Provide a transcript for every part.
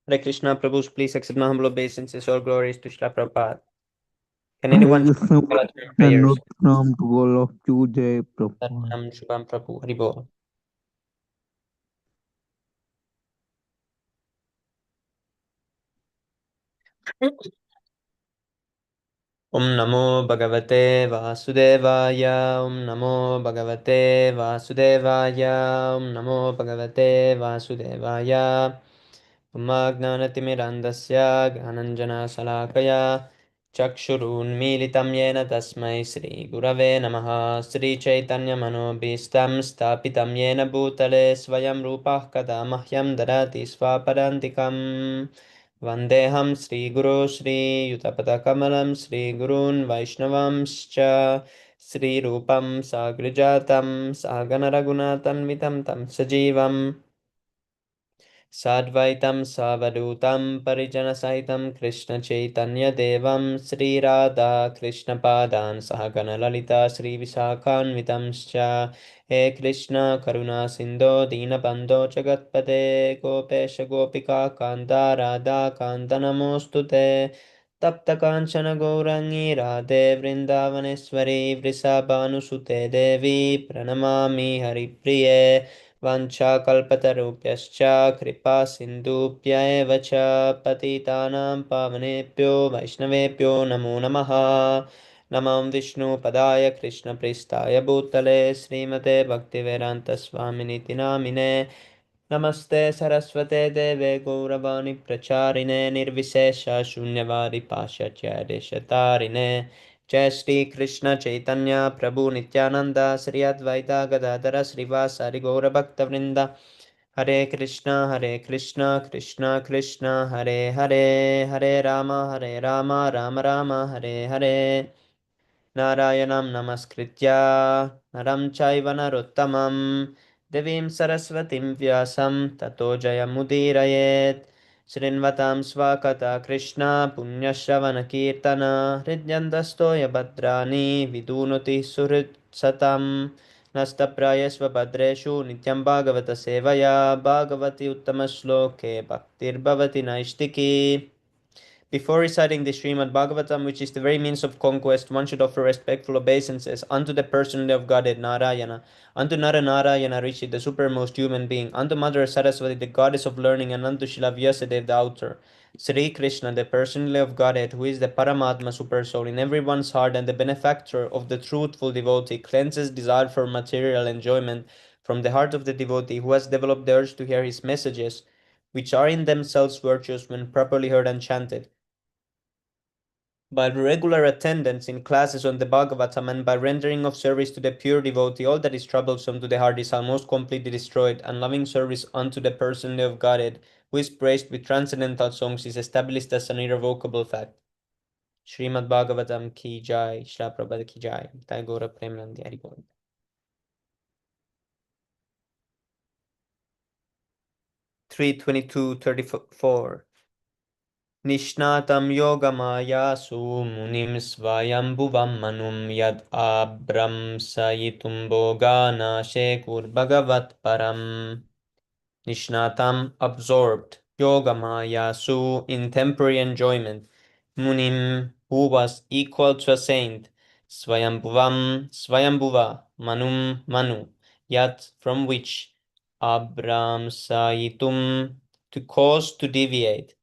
Hare Krishna, Prabhu, please accept my humble obeisances. All glories to Srila Prabhupada. Can Hare anyone Krishna, call out your and prayers? not from to all of you, Jai Prabhupada. Nam Shubham Prabhu, Haribol. Om Namo Bhagavate Vasudevaya. Om Namo Bhagavate Vasudevaya. Om Namo Bhagavate Vasudevaya. Umagnanatimirandasya Ghananjana Salakaya Chakshurunmilitam Yena Tasmai Sri Gurave Namaha Sri Chaitanya Manobhistam Stapitam Yena Bhutale Svayam Rupah Kada Mahyam Darati Swapadantikam Vandeham Sri Guru Sri Yutapada Kamalam Sri Gurun Vaishnavamscha Sri Rupam Sagrijatam Sagana Raghunatan Vitam Tam Sajivam Sadvaitam Savadutam Parijanasahitam Krishna Chaitanya Devam Sri Radha Krishna Padan Sahagana Lalita Sri Visakhanvitamscha He Krishna Karuna Sindho Dinabandho Jagatpate Gopesha Gopika Kanta Radha Kanta Namostute Tapta Kanchana Gaurangi Radhe Vrindavaneshwari Vrisabhanusute Devi Pranamami Haripriye वाञ्छाकल्पतरुभ्यश्च कृपा सिन्धुभ्य एव च पतितानां पावनेभ्यो वैष्णवेभ्यो नमो नमः नमो विष्णुपदाय कृष्णप्रेष्ठाय भूतले श्रीमते भक्तिवेदान्तस्वामिनिति नामिने नमस्ते सरस्वते देवे गौरवाणि प्रचारिणे निर्विशेष शून्यवारि पाश्चात्यदेशतारिणे जय श्री कृष्ण चैतन्य प्रभु नित्यानंद श्री अद्वैता गदाधर श्रीवासारि गौरभक्तवृंद हरे कृष्ण कृष्ण कृष्ण हरे हरे हरे राम राम राम हरे हरे नारायणं नमस्कृत्य नरं चैव नरोत्तमं देवीं सरस्वतीं व्यासं ततो जयमुदीरयेत् शृण्वतां स्वकथा कृष्ण पुण्यश्रवणकीर्तन हृद्यन्तस्तोय भद्राणि विदुनोति सुहृत्सतं नस्तप्रायस्व भद्रेषु नित्यं भागवतसेवया भागवति उत्तमश्लोके भक्तिर्भवति नैष्टिकी. Before reciting the Śrīmad-Bhāgavatam, which is the very means of conquest, one should offer respectful obeisances unto the personality of Godhead Narayana, unto Nara Narayana Rishi, the supermost human being, unto Mother Saraswati, the goddess of learning, and unto Shila Vyasadeva, the author. Sri Krishna, the personality of Godhead, who is the Paramatma supersoul in everyone's heart and the benefactor of the truthful devotee, cleanses desire for material enjoyment from the heart of the devotee who has developed the urge to hear his messages, which are in themselves virtuous when properly heard and chanted. By regular attendance in classes on the Bhagavatam and by rendering of service to the pure devotee, all that is troublesome to the heart is almost completely destroyed, and loving service unto the personality of Godhead, who is praised with transcendental songs, is established as an irrevocable fact. Śrīmad-Bhāgavatam ki jai, Śrīla Prabhupada ki jai, Nitai Gaura Premanandi Hari Bol. 3:22:34 Nishnatam yogamayasu munim svayambhuvam manum yad abramsayitum bhogana shekur bhagavat param. Nishnatam absorbed, yogamayasu in temporary enjoyment, munim who was equal to a saint, svayambhuvam svayambhuva manum manu, yat from which abramsayitum to cause to deviate.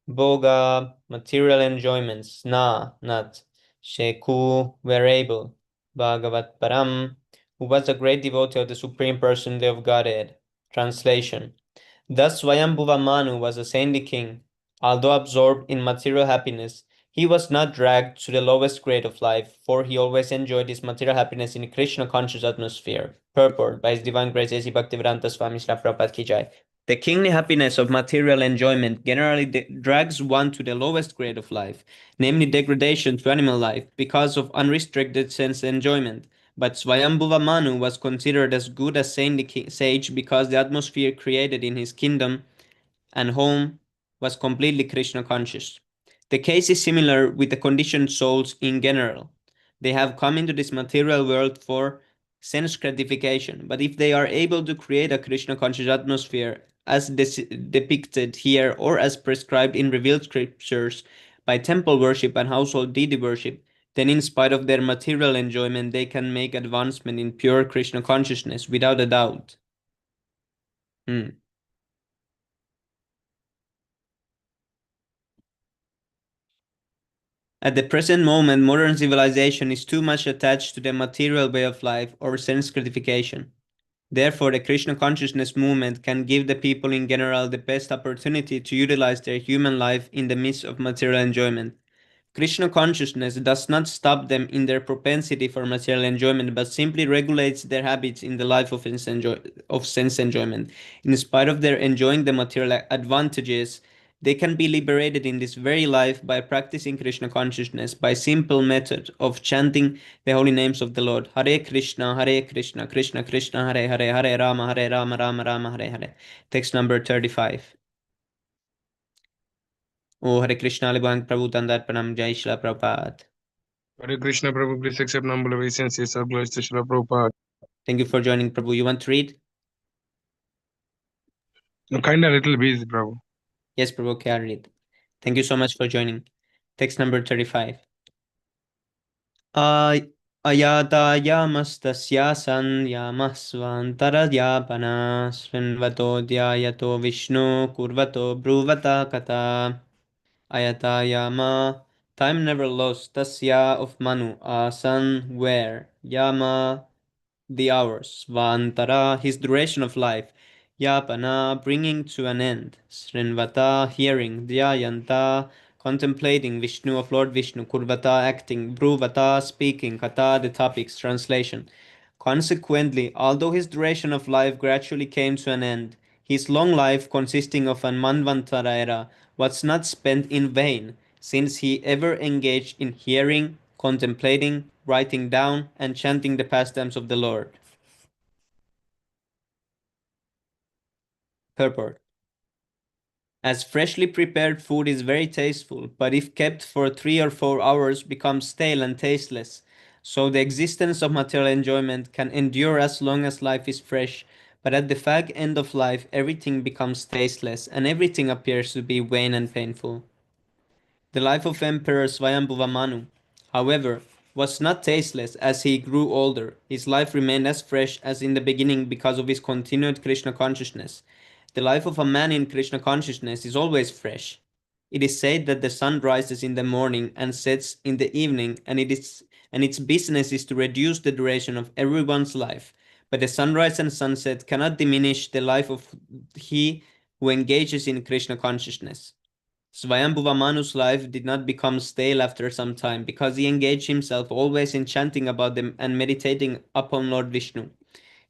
Bhoga, material enjoyments, na, not. Sheku, were able. Bhagavat Param, who was a great devotee of the Supreme Personality of Godhead. Translation. Thus Swayambhuva Manu was a saintly king. Although absorbed in material happiness, he was not dragged to the lowest grade of life, for he always enjoyed his material happiness in a Krishna conscious atmosphere. Purport by His Divine Grace A.C. Bhaktivedanta Swami Srila Prabhupada Ki Jai. The kingly happiness of material enjoyment generally drags one to the lowest grade of life, namely degradation to animal life, because of unrestricted sense enjoyment. But Swayambhuva Manu was considered as good as saintly sage because the atmosphere created in his kingdom and home was completely Krishna conscious. The case is similar with the conditioned souls in general. They have come into this material world for sense gratification, but if they are able to create a Krishna conscious atmosphere as depicted here or as prescribed in revealed scriptures by temple worship and household deity worship, then in spite of their material enjoyment, they can make advancement in pure Krishna consciousness without a doubt. At the present moment, modern civilization is too much attached to the material way of life or sense gratification. Therefore, the Krishna consciousness movement can give the people in general the best opportunity to utilize their human life in the midst of material enjoyment. Krishna consciousness does not stop them in their propensity for material enjoyment, but simply regulates their habits in the life of sense enjoyment. In spite of their enjoying the material advantages, they can be liberated in this very life by practicing Krishna consciousness by simple method of chanting the holy names of the Lord. Hare Krishna, Krishna Krishna, Hare Hare, Hare Rama, Rama Rama, Hare Hare. Text number 35. Oh, Hare Krishna, Libang Prabhu Tandarpanam, Jai Shila Prabhupada. Hare Krishna, Prabhu, please accept humble obeisances. God bless the Srila Prabhupada. Thank you for joining, Prabhu. You want to read? I'm kind of a little busy, Prabhu. Yes, Prabhu, okay, I'll read. Thank you so much for joining. Text number 35. Ayata yamastasyasan yamasvantaradyapana svinvato dhyayato Vishnu kurvato bruvata kata. Ayata yama, time never lost, tasya of Manu, asan, where, yama, the hours, Svantara, his duration of life, Yapana, bringing to an end, Srinvata, hearing, Dhyayanta, contemplating, Vishnu of Lord Vishnu, Kurvata, acting, Bruvata, speaking, Kata, the topics, translation. Consequently, although his duration of life gradually came to an end, his long life, consisting of an Manvantara era, was not spent in vain, since he ever engaged in hearing, contemplating, writing down, and chanting the pastimes of the Lord. Purport. As freshly prepared food is very tasteful, but if kept for 3 or 4 hours becomes stale and tasteless, so the existence of material enjoyment can endure as long as life is fresh, but at the fag end of life everything becomes tasteless and everything appears to be vain and painful. The life of Emperor Swayambhuva Manu, however, was not tasteless as he grew older. His life remained as fresh as in the beginning because of his continued Krishna consciousness. The life of a man in Krishna consciousness is always fresh. It is said that the sun rises in the morning and sets in the evening, and its business is to reduce the duration of everyone's life. But the sunrise and sunset cannot diminish the life of he who engages in Krishna consciousness. Swayambhuva Manu's life did not become stale after some time because he engaged himself always in chanting about them and meditating upon Lord Vishnu.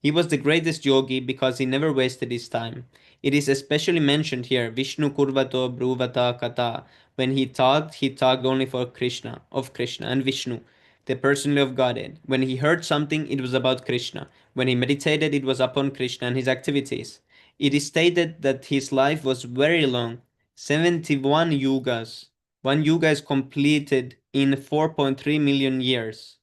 He was the greatest yogi because he never wasted his time. It is especially mentioned here, Vishnu Kurvato Bruvata Kata. When he talked only for Krishna, of Krishna and Vishnu, the personality of Godhead. When he heard something, it was about Krishna. When he meditated, it was upon Krishna and his activities. It is stated that his life was very long, 71 yugas. One yuga is completed in 4.3 million years.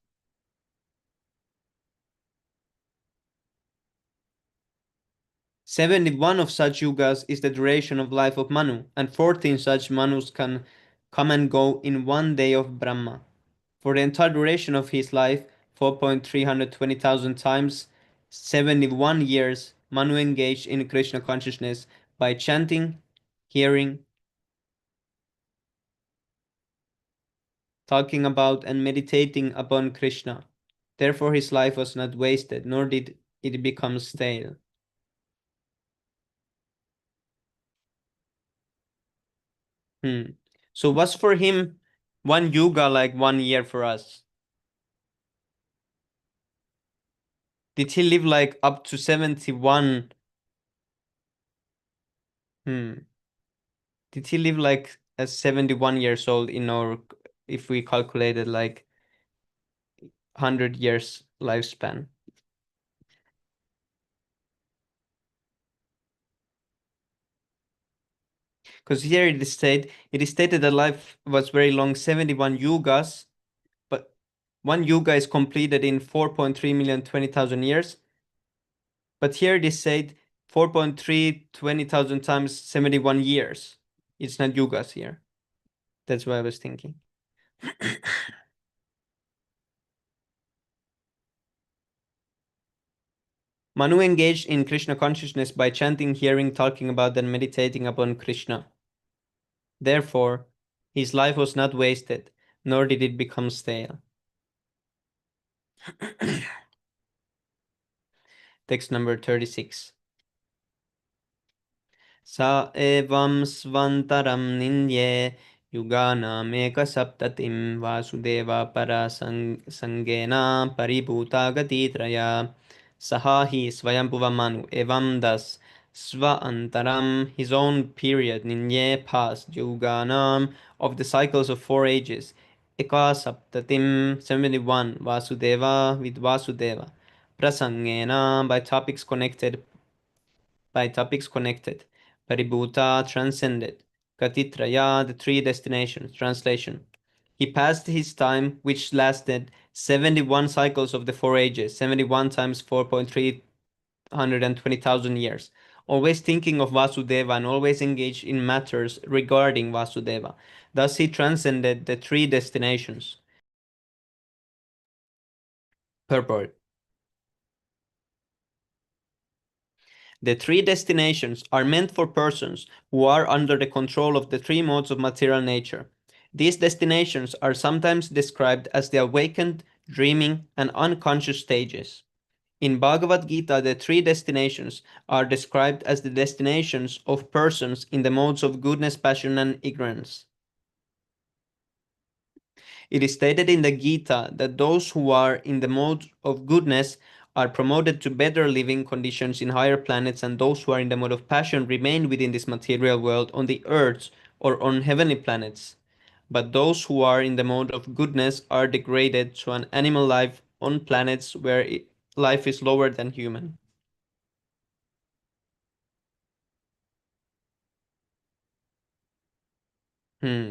71 of such yugas is the duration of life of Manu, and 14 such Manus can come and go in one day of Brahma. For the entire duration of his life, 4,320,000 times, 71 years, Manu engaged in Krishna consciousness by chanting, hearing, talking about, and meditating upon Krishna. Therefore, his life was not wasted, nor did it become stale. So was for him one yuga like 1 year for us? Did he live like up to 71? Did he live like as 71 years old in our, if we calculated like 100 years lifespan? Because here it is stated that life was very long, 71 yugas, but one yuga is completed in 4.3 million 20,000 years. But here it is said 4.3 20,000 times 71 years. It's not yugas here. That's what I was thinking. Manu engaged in Krishna consciousness by chanting, hearing, talking about, and meditating upon Krishna. Therefore, his life was not wasted, nor did it become stale. Text number 36. Sa evam svantaram ninye yuganam saptatim vasudeva para sangena paribhuta gatitraya. Sahahi Swayambhuva Manu evam das Svantaram, his own period, Ninye past, Yuganam, of the cycles of 4 ages, Eka Saptatim, 71, Vasudeva with Vasudeva, Prasangena, by topics connected, Paribhuta, transcended, Katitraya, the 3 destinations, translation. He passed his time, which lasted 71 cycles of the 4 ages, 71 times 4.320,000 years, always thinking of Vasudeva and always engaged in matters regarding Vasudeva. Thus he transcended the 3 destinations. Purport. The 3 destinations are meant for persons who are under the control of the 3 modes of material nature. These destinations are sometimes described as the awakened, dreaming, and unconscious stages. In Bhagavad Gita, the 3 destinations are described as the destinations of persons in the modes of goodness, passion, and ignorance. It is stated in the Gita that those who are in the mode of goodness are promoted to better living conditions in higher planets, and those who are in the mode of passion remain within this material world on the earths or on heavenly planets. But those who are in the mode of goodness are degraded to an animal life on planets where life is lower than human.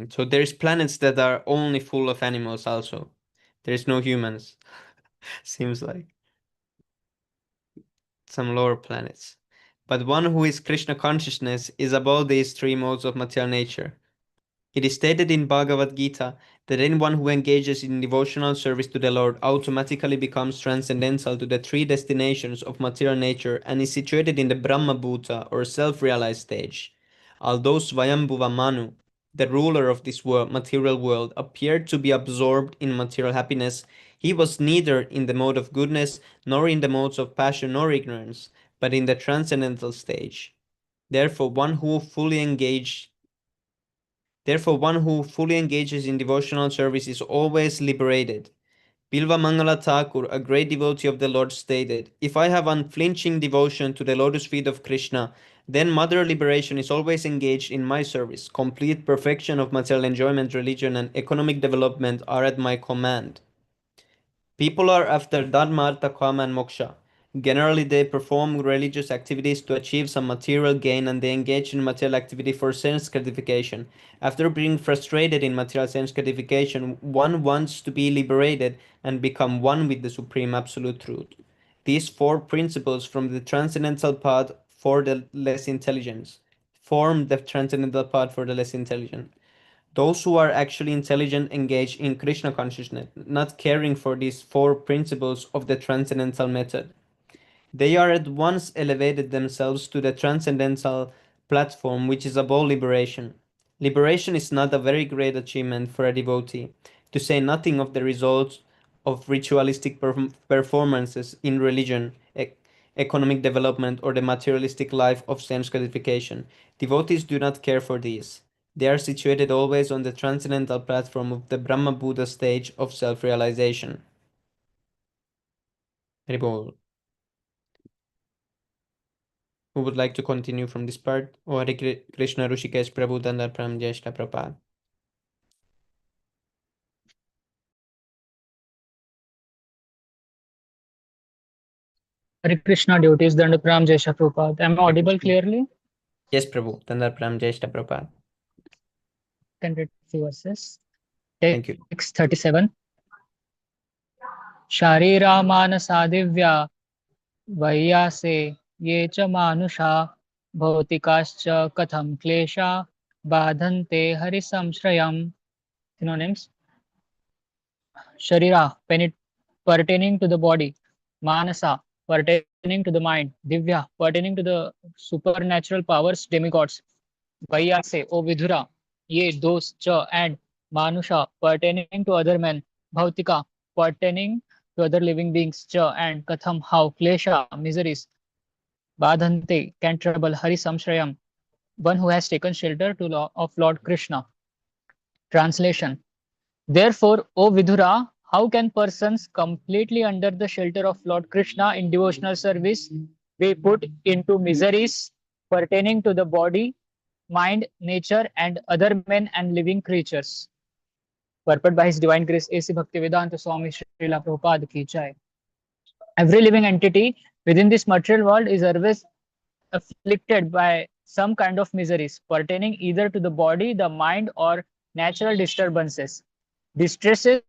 So there's planets that are only full of animals also. There's no humans. Seems like. Some lower planets. But one who is Krishna consciousness is above these 3 modes of material nature. It is stated in Bhagavad Gita that anyone who engages in devotional service to the Lord automatically becomes transcendental to the 3 destinations of material nature and is situated in the Brahma Bhuta or self-realized stage. Although Swayambhuva Manu, the ruler of this world, material world, appeared to be absorbed in material happiness, he was neither in the mode of goodness nor in the modes of passion nor ignorance, but in the transcendental stage. Therefore, one who fully engages in devotional service is always liberated. Bilva Mangala Thakur, a great devotee of the Lord, stated, "If I have unflinching devotion to the lotus feet of Krishna, then Mother Liberation is always engaged in my service. Complete perfection of material enjoyment, religion, and economic development are at my command." People are after Dharma, Artha, Kama, and Moksha. Generally, they perform religious activities to achieve some material gain and they engage in material activity for sense gratification. After being frustrated in material sense gratification, one wants to be liberated and become one with the Supreme Absolute Truth. These 4 principles from the transcendental path for the less intelligent form the transcendental path for the less intelligent. Those who are actually intelligent engage in Krishna consciousness, not caring for these 4 principles of the transcendental method. They are at once elevated themselves to the transcendental platform which is above liberation. Liberation is not a very great achievement for a devotee, to say nothing of the results of ritualistic performances in religion, economic development, or the materialistic life of sense gratification. Devotees do not care for these. They are situated always on the transcendental platform of the Brahma Buddha stage of self-realization. Haribol. Who would like to continue from this part? Or Hare Krishna Rishikesh Prabhu Dandar Pram Jeshta Prabhupada. Hare Krishna devotees, Dandapram Jai Shri Prabhupada. Am I audible clearly? Yes, Prabhu. Dandar Pram Jeshta Prabhupada. 10 verses. Thank you. Text 37. Sharira manasa divya vayase ये च मानुषा भौतिकाश्च कथं क्लेशा बाधन्ते हरिसंश्रयम्. Synonyms: Sharira, pertaining to the body; Manasa, pertaining to the mind; Divya, pertaining to the supernatural powers, demigods; Vaiyase, O Vidura; Ye, those, Cha, and Manusha, pertaining to other men; Bhautika, pertaining to other living beings; Cha, and Katham, how; Klesha, miseries; Badhante, can trouble; Hari Samshrayam, one who has taken shelter of Lord Krishna. Translation: Therefore, O Vidura, how can persons completely under the shelter of Lord Krishna in devotional service be put into miseries pertaining to the body, mind, nature, and other men and living creatures? Purport by His Divine Grace A.C. Bhaktivedanta Swami Srila Prabhupada ki jai. Every living entity within this material world is always afflicted by some kind of miseries pertaining either to the body, the mind, or natural disturbances. Distresses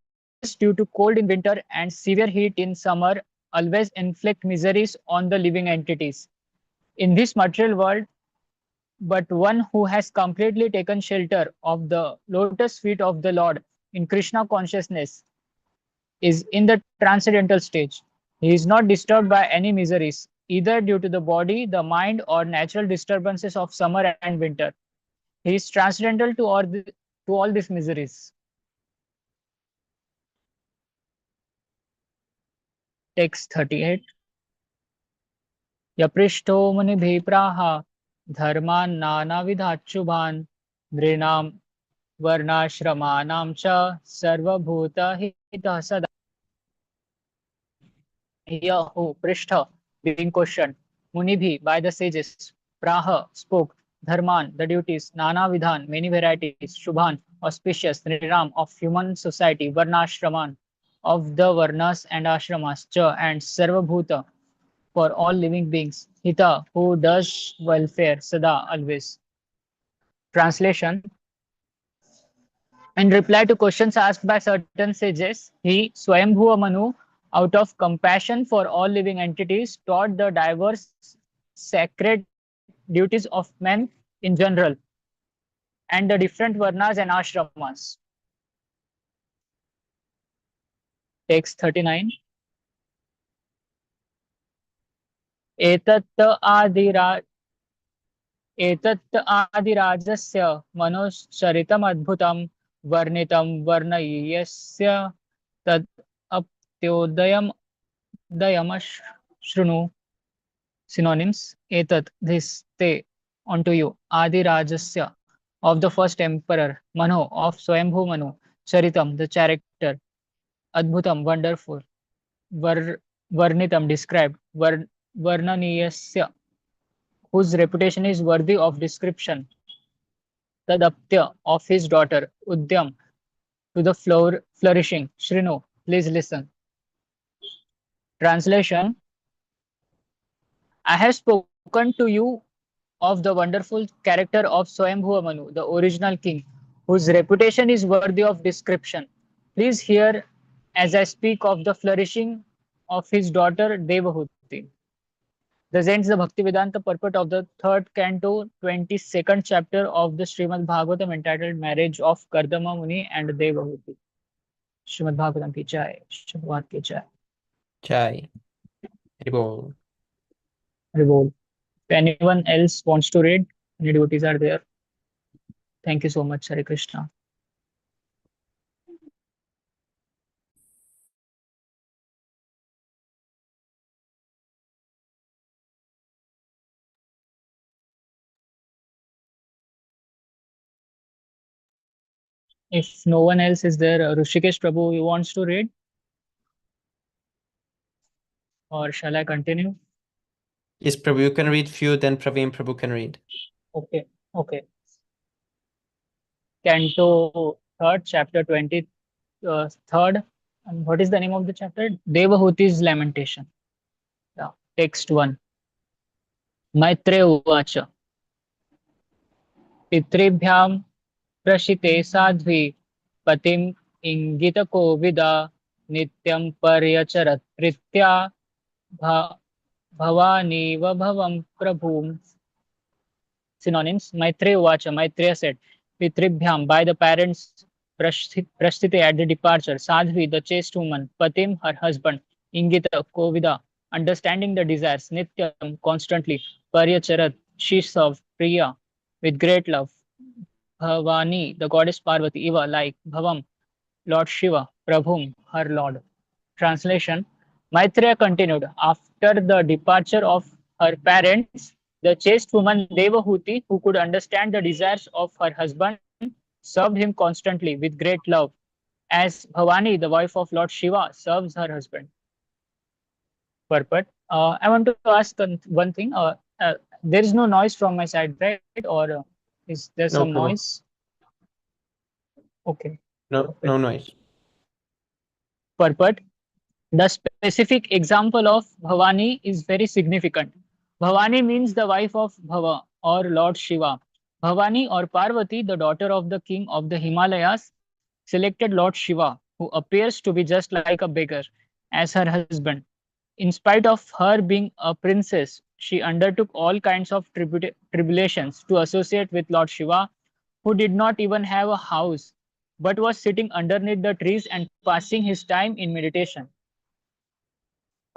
due to cold in winter and severe heat in summer always inflict miseries on the living entities in this material world, but one who has completely taken shelter of the lotus feet of the Lord in Krishna consciousness is in the transcendental stage. He is not disturbed by any miseries, either due to the body, the mind, or natural disturbances of summer and winter. He is transcendental to all these miseries. Text 38. यपृष्ठो मुनिभिः प्राह धर्मान् नानाविधाच्छुभान् नृणां वर्णाश्रमाणां च सर्वभूतहितः सदा. Here who Prishta, being questioned, Munibhi by the sages, Praha spoke, Dharman the duties, Nana Vidhan many varieties, Shubhan auspicious, Nriram of human society, Varnashraman of the Varnas and Ashramas, Cha and Sarvabhuta for all living beings, Hita who does welfare, Sada always. Translation: In reply to questions asked by certain sages, he, Swayambhuva Manu, out of compassion for all living entities, taught the diverse sacred duties of men in general and the different varnas and ashramas. Text 39. एतत् आदिराजस्य मनोश्चरितमद्भुतं वर्णितं वर्णय्यस्य तद् अप्योदयमशृणु. Synonyms: Etat, this, te, unto you, Adi Rajasya, of the first emperor, Mano, of Swayambhu Manu, Charitam, the character, Adbhutam, wonderful, Varnitam, described, Varnaniyasya, whose reputation is worthy of description, Tadaptya, of his daughter, Udyam, to the flourishing, Shrinu, please listen. Translation: I have spoken to you of the wonderful character of Swayambhuva Manu, the original king, whose reputation is worthy of description. Please hear as I speak of the flourishing of his daughter Devahuti. Thus ends the Bhaktivedanta purport of the third canto, 22nd chapter of the Śrīmad-Bhāgavatam entitled Marriage of Kardama Muni and Devahuti. Śrīmad-Bhāgavatam ki jai, Śrīmad ki jai. Jai. Haribol. Haribol. If anyone else wants to read, any devotees are there. Thank you so much, Hare Krishna. If no one else is there, Rishikesh Prabhu, you wants to read? Or shall I continue? Yes, Prabhu, you can read few, then Praveen Prabhu can read. Okay, okay. Canto 3rd, chapter 23rd. And what is the name of the chapter? Devahuti's Lamentation. Yeah. Text 1. Maitreya Uvacha. पितृभ्यां प्रशिते Sadhvi पतिम इंगितकोविदा नित्यं पर्यचरत् प्रीत्या Bhavani va bhavam prabhum. Synonyms: Maitreya Uvacha, Maitreya said, Pitribhyam, by the parents, Prasthite at the departure, Sadhvi, the chaste woman, Patim, her husband, Ingita, Kovida, understanding the desires, Nityam, constantly, Paryacharat, she served, Priya, with great love, Bhavani, the goddess Parvati, Iva, like, Bhavam, Lord Shiva, Prabhum, her Lord. Translation: Maitreya continued, after the departure of her parents, the chaste woman Devahuti, who could understand the desires of her husband, served him constantly with great love, as Bhavani, the wife of Lord Shiva, serves her husband. Purport. I want to ask one thing. There is no noise from my side, right? Or is there No, some Prabhu. noise? Okay. No noise. Purport. The specific example of Bhavani is very significant. Bhavani means the wife of Bhava or Lord Shiva. Bhavani or Parvati, the daughter of the king of the Himalayas, selected Lord Shiva, who appears to be just like a beggar, as her husband. In spite of her being a princess, she undertook all kinds of tribulations to associate with Lord Shiva, who did not even have a house, but was sitting underneath the trees and passing his time in meditation.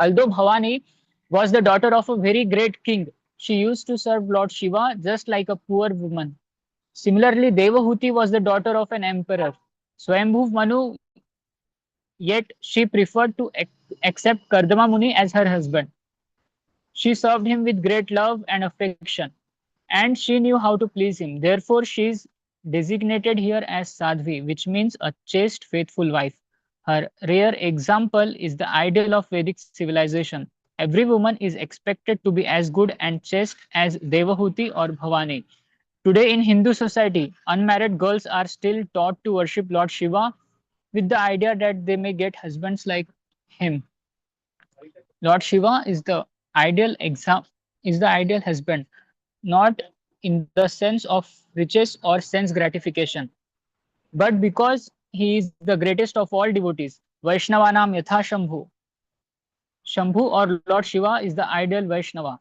Although Bhavani was the daughter of a very great king, she used to serve Lord Shiva just like a poor woman. Similarly, Devahuti was the daughter of an emperor, Swayambhuv Manu, yet she preferred to accept Kardama Muni as her husband. She served him with great love and affection, and she knew how to please him. Therefore, she is designated here as Sadhvi, which means a chaste, faithful wife. Her rare example is the ideal of Vedic civilization. Every woman is expected to be as good and chaste as Devahuti or Bhavani. Today, in Hindu society, unmarried girls are still taught to worship Lord Shiva with the idea that they may get husbands like him. Lord Shiva is the ideal husband, not in the sense of riches or sense gratification, but because he is the greatest of all devotees. Vaishnavanam yatha Shambhu. Shambhu or Lord Shiva is the ideal Vaishnava.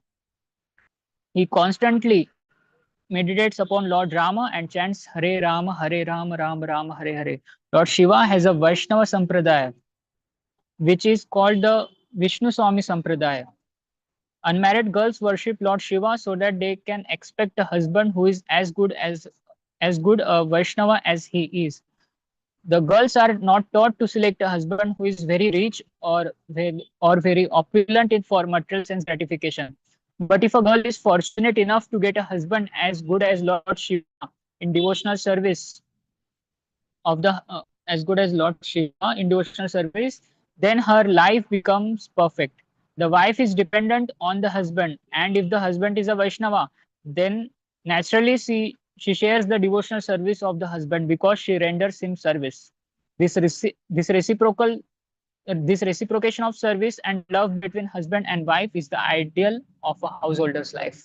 He constantly meditates upon Lord Rama and chants Hare Rama, Rama Rama, Hare Hare. Lord Shiva has a Vaishnava Sampradaya, which is called the Vishnu Swami Sampradaya. Unmarried girls worship Lord Shiva so that they can expect a husband who is as good a Vaishnava as he is. The girls are not taught to select a husband who is very rich or very opulent in for material sense gratification. But if a girl is fortunate enough to get a husband as good as Lord Shiva in devotional service of the as good as Lord Shiva in devotional service, then her life becomes perfect. The wife is dependent on the husband, and if the husband is a Vaishnava, then naturally she shares the devotional service of the husband because she renders him service. This reciprocal this reciprocation of service and love between husband and wife is the ideal of a householder's life.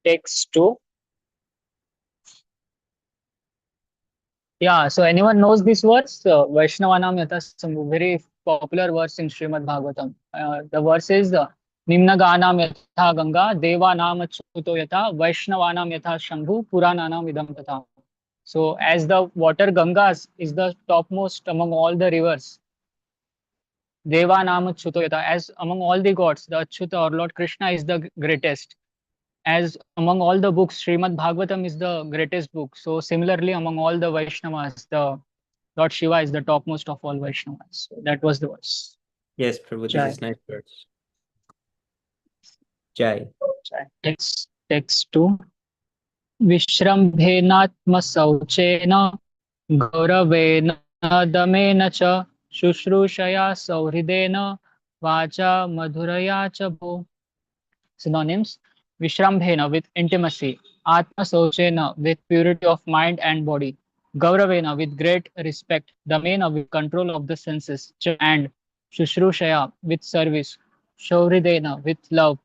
Text 2. Yeah, so anyone knows this verse? Vaishnavanam Yathasambhu, very popular verse in Śrīmad-Bhāgavatam. The verse is Nimnaganam Yatha Ganga, Devanam Achyuto Yatha, Vaishnavanam Yatha Shambhu, Purananam Idam Tatha. So, as the water Gangas is the topmost among all the rivers, Devanam Achyuto Yatha, as among all the gods, the Achyuta or Lord Krishna is the greatest. As among all the books, Śrīmad-Bhāgavatam is the greatest book. So similarly, among all the Vaishnavas, the Lord Shiva is the topmost of all Vaishnavas. So that was the verse. Yes, Prabhu, Jai. this is nice verse. Jai. Text 2. Vishrambhenatma sauchena gauravena damena cha shushrūshaya sauhridena vacha madhuraya cha bho. Synonyms: Vishrambhena with intimacy, Atma Sochena with purity of mind and body, Gauravena with great respect, Damena with control of the senses, and Shushrushaya with service, Shauridena with love,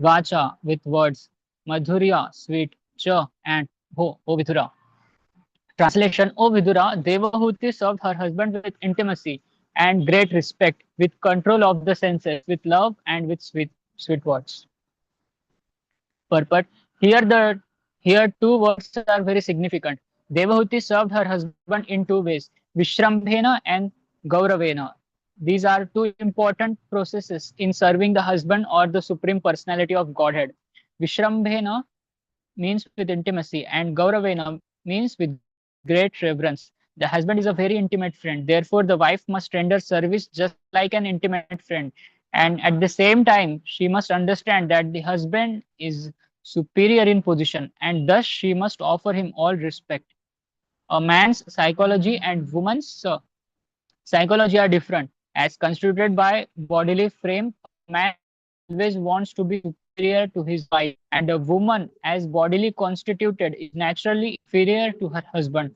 Vacha with words, Madhurya sweet, Cha and Ho Vidhura. Translation: O Vidura, Devahuti served her husband with intimacy and great respect, with control of the senses, with love and with sweet words. Purport: Here two words are very significant. Devahuti served her husband in two ways: Vishrambhena and Gauravena. These are two important processes in serving the husband or the supreme personality of Godhead. Vishrambhena means with intimacy, and Gauravena means with great reverence. The husband is a very intimate friend, therefore, the wife must render service just like an intimate friend. And at the same time, she must understand that the husband is superior in position, and thus she must offer him all respect. A man's psychology and woman's psychology are different. As constituted by bodily frame, a man always wants to be superior to his wife, and a woman, as bodily constituted, is naturally inferior to her husband.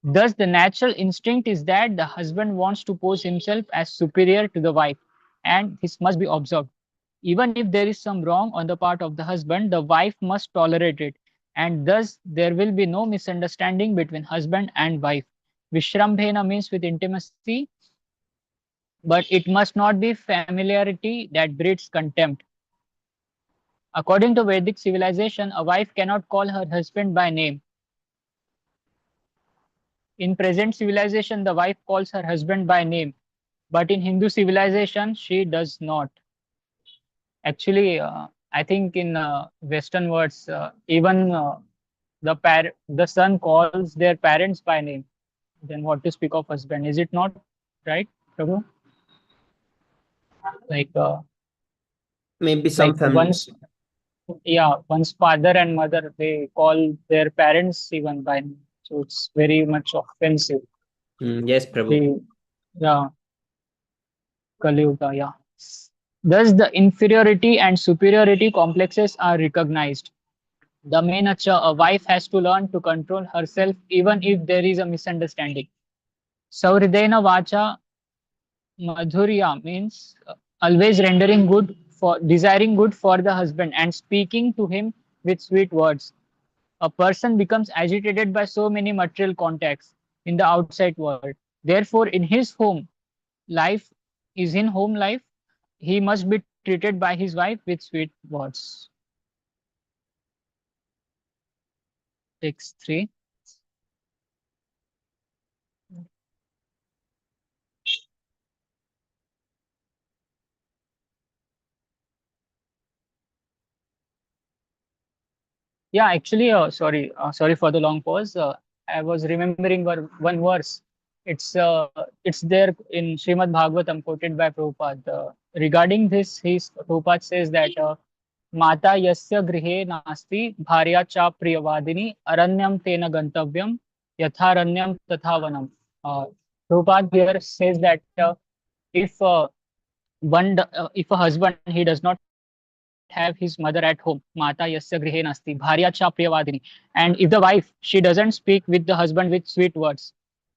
Thus, the natural instinct is that the husband wants to pose himself as superior to the wife, and this must be observed. Even if there is some wrong on the part of the husband, the wife must tolerate it, and thus there will be no misunderstanding between husband and wife. Vishrambhena means with intimacy, but it must not be familiarity that breeds contempt. According to Vedic civilization, a wife cannot call her husband by name. In present civilization, the wife calls her husband by name, but in Hindu civilization, she does not. Actually, I think in Western words, even the son calls their parents by name. Then what to speak of husband? Is it not right, Prabhu? Like Maybe some like once, yeah, one's father and mother, they call their parents even by name. So it's very much offensive. Yes, Prabhu. Yeah, Kali Yuga, yeah. Thus, the inferiority and superiority complexes are recognized. The main nature, a wife has to learn to control herself even if there is a misunderstanding. Sauridena Vacha Madhurya means always rendering good for desiring good for the husband and speaking to him with sweet words. A person becomes agitated by so many material contacts in the outside world. Therefore, in his home life, he must be treated by his wife with sweet words. Text 3. Yeah, actually, sorry for the long pause. I was remembering one verse. It's there in Śrīmad-Bhāgavatam quoted by Prabhupada. Regarding this, Prabhupada says that Mata yasya grihe nasti bharya cha priyavadini aranyam tena gantavyam yatharanyam tathavanam. Prabhupada here says that if if a husband he does not have his mother at home, mata yasya grihe nasti bharya cha priyavadini, and if the wife she doesn't speak with the husband with sweet words,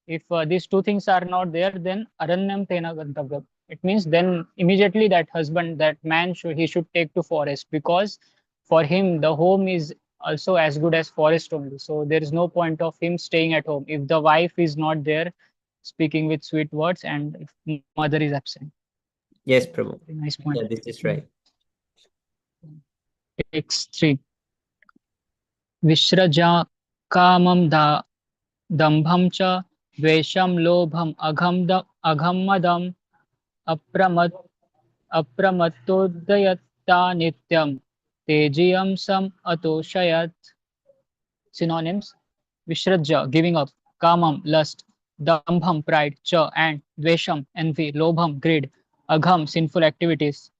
if these two things are not there, then aranyam tena gantavyam. It means then immediately that husband, that man should take to forest, because for him the home is also as good as forest only. So there is no point of him staying at home if the wife is not there speaking with sweet words and if mother is absent. Yes, Prabhu. Nice point. Yeah, this is right. X3. Vishraja kamam dambham cha dvesham lobham aghammadam apramattodayatta nityam tejiyam sam atoshayat. Synonyms: Vishraja, giving up; kamam, lust; dambham, pride; cha, and; dvesham, envy; lobham, greed; agham, sinful activities;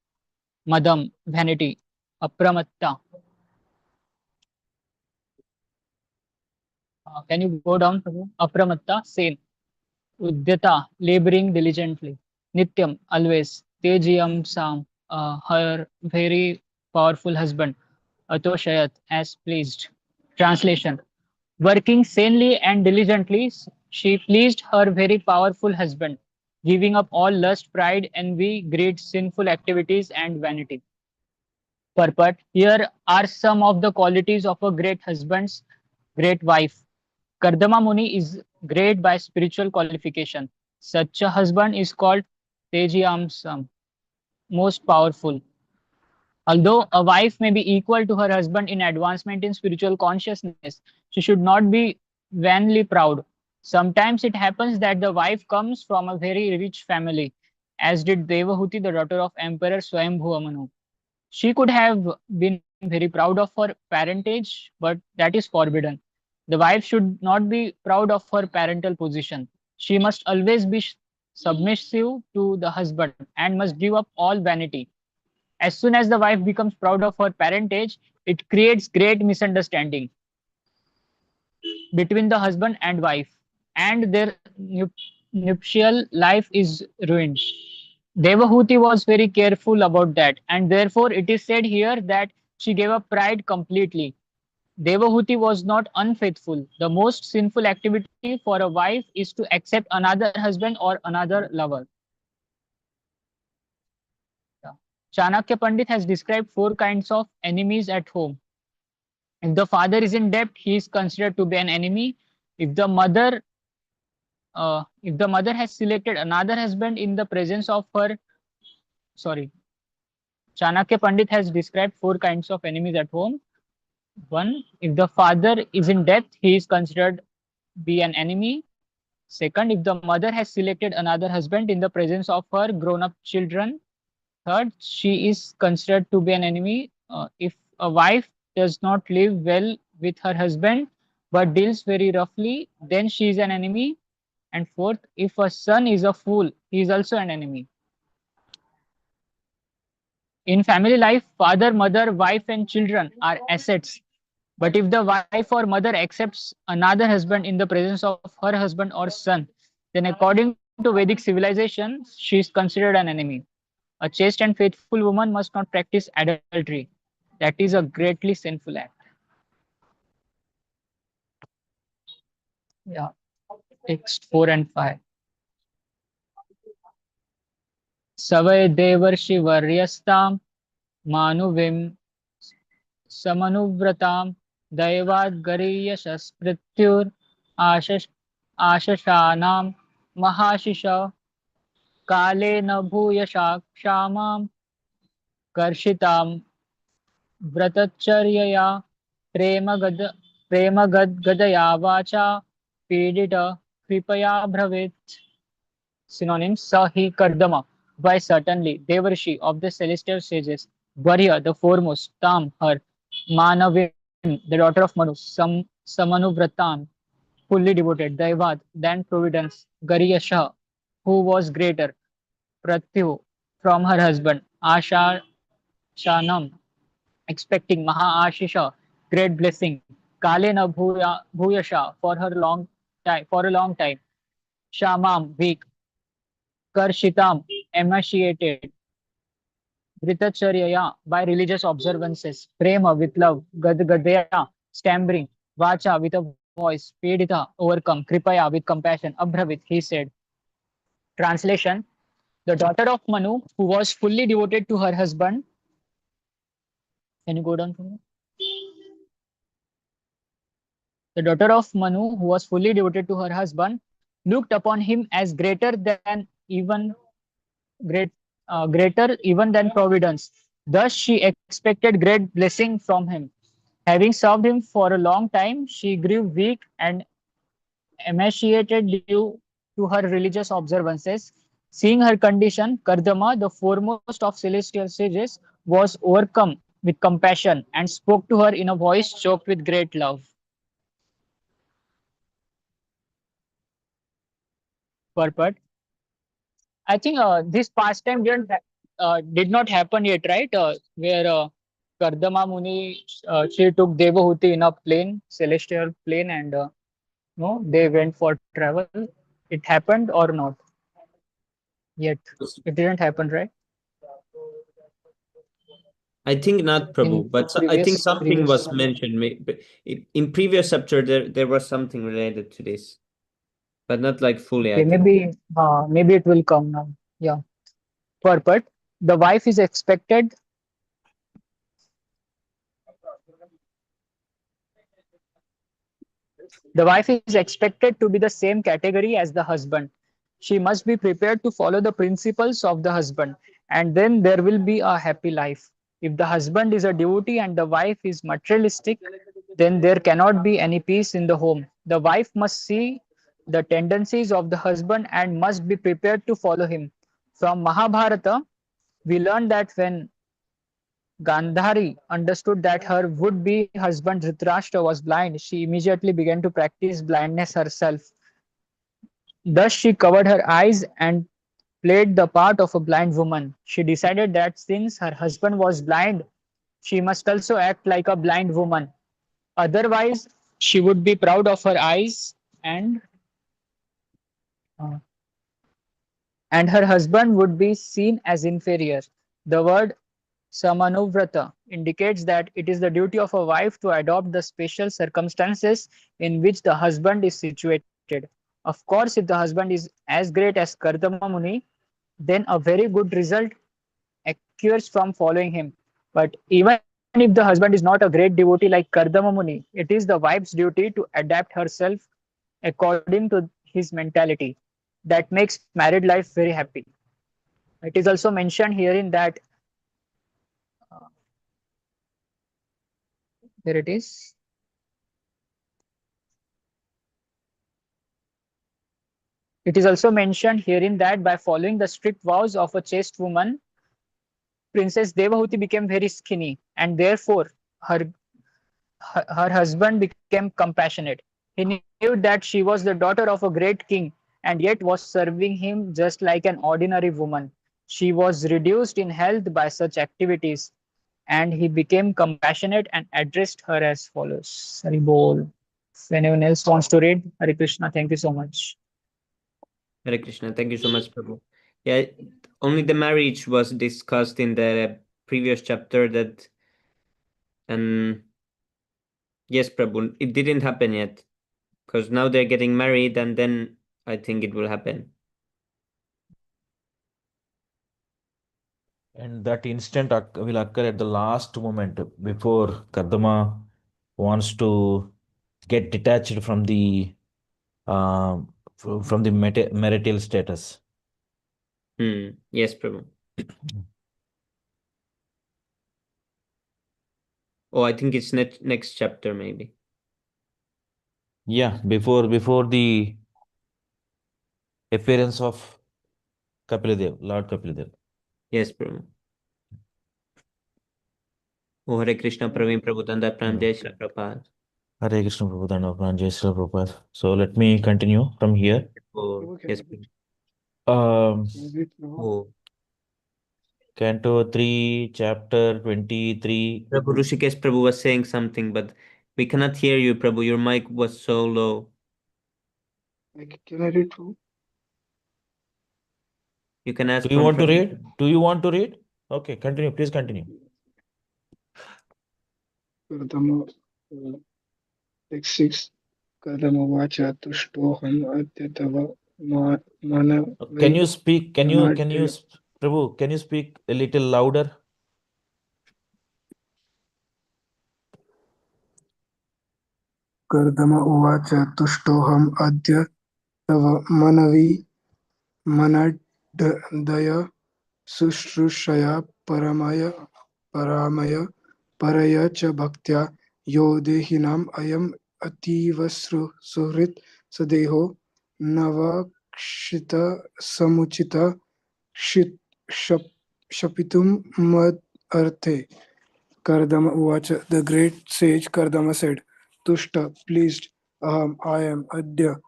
madam, vanity; apramatta. Can you go down? Apramatta, sane; udyata, laboring diligently; nityam, always; tejiyam, sam, her very powerful husband; atoshayat, as pleased. Translation: working sanely and diligently, she pleased her very powerful husband, giving up all lust, pride, envy, greed, sinful activities, and vanity. Purport: here are some of the qualities of a great husband's great wife. Kardama Muni is great by spiritual qualification. Such a husband is called Tejiyamsam, most powerful. Although a wife may be equal to her husband in advancement in spiritual consciousness, she should not be vainly proud. Sometimes it happens that the wife comes from a very rich family, as did Devahuti, the daughter of Emperor Swayambhuva Manu. She could have been very proud of her parentage, but that is forbidden. The wife should not be proud of her parental position. She must always be submissive to the husband and must give up all vanity. As soon as the wife becomes proud of her parentage, it creates great misunderstanding between the husband and wife, and their nuptial life is ruined. Devahuti was very careful about that, and therefore it is said here that she gave up pride completely. Devahuti was not unfaithful. The most sinful activity for a wife is to accept another husband or another lover. Chanakya Pandit has described 4 kinds of enemies at home. If the father is in debt, he is considered to be an enemy. If the mother has selected another husband in the presence of her, sorry, Chanakya Pandit has described 4 kinds of enemies at home. 1, if the father is in debt, he is considered be an enemy. Second, if the mother has selected another husband in the presence of her grown-up children. Third, she is considered to be an enemy. If a wife does not live well with her husband but deals very roughly, then she is an enemy. And fourth, if a son is a fool, he is also an enemy. In family life, father, mother, wife, and children are assets. But if the wife or mother accepts another husband in the presence of her husband or son, then according to Vedic civilization, she is considered an enemy. A chaste and faithful woman must not practice adultery. That is a greatly sinful act. Yeah. Text 4 and 5. Savay devarshi varyastam manuvim samanuvratam daivad gariyashas prityur ashashanam mahashisha kale na bhuyashak shamam karshitam व्रतचर्यया प्रेमगद प्रेमगदगदया वाचा पीडित कृपया भ्रवेत्. Synonyms: Sahi Kardama, why certainly, Devarshi of the celestial sages, Varya the foremost, Tam her, Manavim the daughter of Manu, Samanuvratam fully devoted, Daivat then providence, Gariyasha who was greater, Pratyu from her husband, Asha Shanam expecting Maha Ashisha, great blessing, Kalena Bhuyasha for a long time, Shamam weak, Karshitam emaciated, Vritacharya by religious observances, Prema with love, Gadgadaya stammering, Vacha with a voice, Pedita overcome, Kripaya with compassion, Abhravit he said. Translation: the daughter of Manu, who was fully devoted to her husband. Can you go down from here? The daughter of Manu, who was fully devoted to her husband, looked upon him as greater even than Providence. Thus, she expected great blessing from him. Having served him for a long time, she grew weak and emaciated due to her religious observances. Seeing her condition, Kardama, the foremost of celestial sages, was overcome with compassion and spoke to her in a voice choked with great love. Purport: I think this pastime did not happen yet, right? Where Kardama Muni, she took Devahuti in a plane, celestial plane, and no, they went for travel. It happened or not yet? It didn't happen, right? I think not, Prabhu, In but I think something previous was mentioned. In previous chapter, there was something related to this, but not like fully, I okay, think. maybe it will come now. Yeah. Purport: the wife is expected. The wife is expected to be the same category as the husband. She must be prepared to follow the principles of the husband, and then there will be a happy life. If the husband is a devotee and the wife is materialistic, then there cannot be any peace in the home. The wife must see the tendencies of the husband and must be prepared to follow him. From Mahabharata, we learn that when Gandhari understood that her would-be husband Dhritarashtra was blind, she immediately began to practice blindness herself. Thus, she covered her eyes and played the part of a blind woman. She decided that since her husband was blind, she must also act like a blind woman. Otherwise, she would be proud of her eyes uh, and her husband would be seen as inferior. The word Samanuvrata indicates that it is the duty of a wife to adopt the special circumstances in which the husband is situated. Of course, if the husband is as great as Kardama Muni, then a very good result occurs from following him. But even if the husband is not a great devotee like Kardama Muni, it is the wife's duty to adapt herself according to his mentality. That makes married life very happy. It is also mentioned herein that there it is. It is also mentioned herein that by following the strict vows of a chaste woman, Princess Devahuti became very skinny, and therefore her husband became compassionate. He knew that she was the daughter of a great king and yet was serving him just like an ordinary woman. She was reduced in health by such activities, and he became compassionate and addressed her as follows. Hari Bol. If anyone else wants to read, Hare Krishna, thank you so much. Hare Krishna. Thank you so much, Prabhu. Yeah, only the marriage was discussed in the previous chapter that, and yes, Prabhu, it didn't happen yet because now they're getting married and then I think it will happen. And that instant will occur at the last moment before Kardama wants to get detached from the marital status. Yes, Prabhu. Oh, I think it's next chapter maybe. Yeah, before the appearance of Lord Kapildev. Yes, Prabhu. Oh, Hare Krishna, Praveen Prabhu Tanda Pram Jai Shri Prabhupada. Hare Krishna Prabhu, Jai Shri Prabhupada. So let me continue from here. Oh, yes, Prabhu. Oh, Canto 3, chapter 23. Prabhu Rishikesh Prabhu was saying something, but we cannot hear you, Prabhu. Your mic was so low. Can I read too? You can ask. Do you want to read? Do you want to read? Okay, continue. Please continue. Text 6. Kadama vacha tushtoham adyatava mana. Can you speak? Prabhu, can you speak a little louder? Kardama uvacha tushtoham adya tava manavi manadaya sushrushaya paramaya paraya cha bhaktya yo dehinam ayam ativa suhrit sadeho navakshita samuchita shapitum mad arthe. Kardama uvacha, the great sage Kardama said, Tushta, pleased, aham, I am, adya,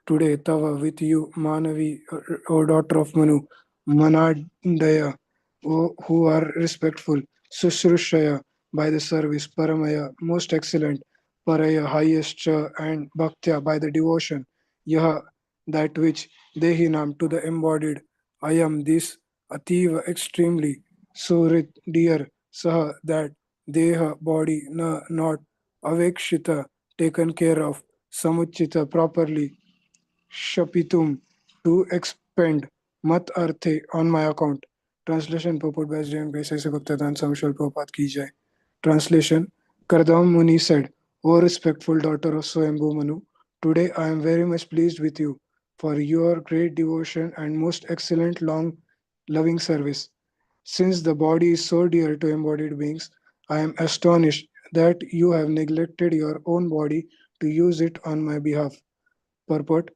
today, tava, with you, Manavi, O daughter of Manu, Manadaya, who are respectful, Sushrushaya, by the service, Paramaya, most excellent, Paraya, highest, and Bhaktya, by the devotion, Yaha, that which, Dehinam, to the embodied, I am this, Ativa, extremely, Surit, dear, Saha, that, Deha, body, not, Avekshita, taken care of, Samuchita, properly, Shapitum, to expend, mat arthe, on my account. Translation purport by J.M. Vaisya Guptadan Samshwal Prabhupada ki jai. Translation, Kardama Muni said, O respectful daughter of Swayambhu Manu, Today I am very much pleased with you for your great devotion and most excellent long loving service. Since the body is so dear to embodied beings, I am astonished that you have neglected your own body to use it on my behalf. Purport: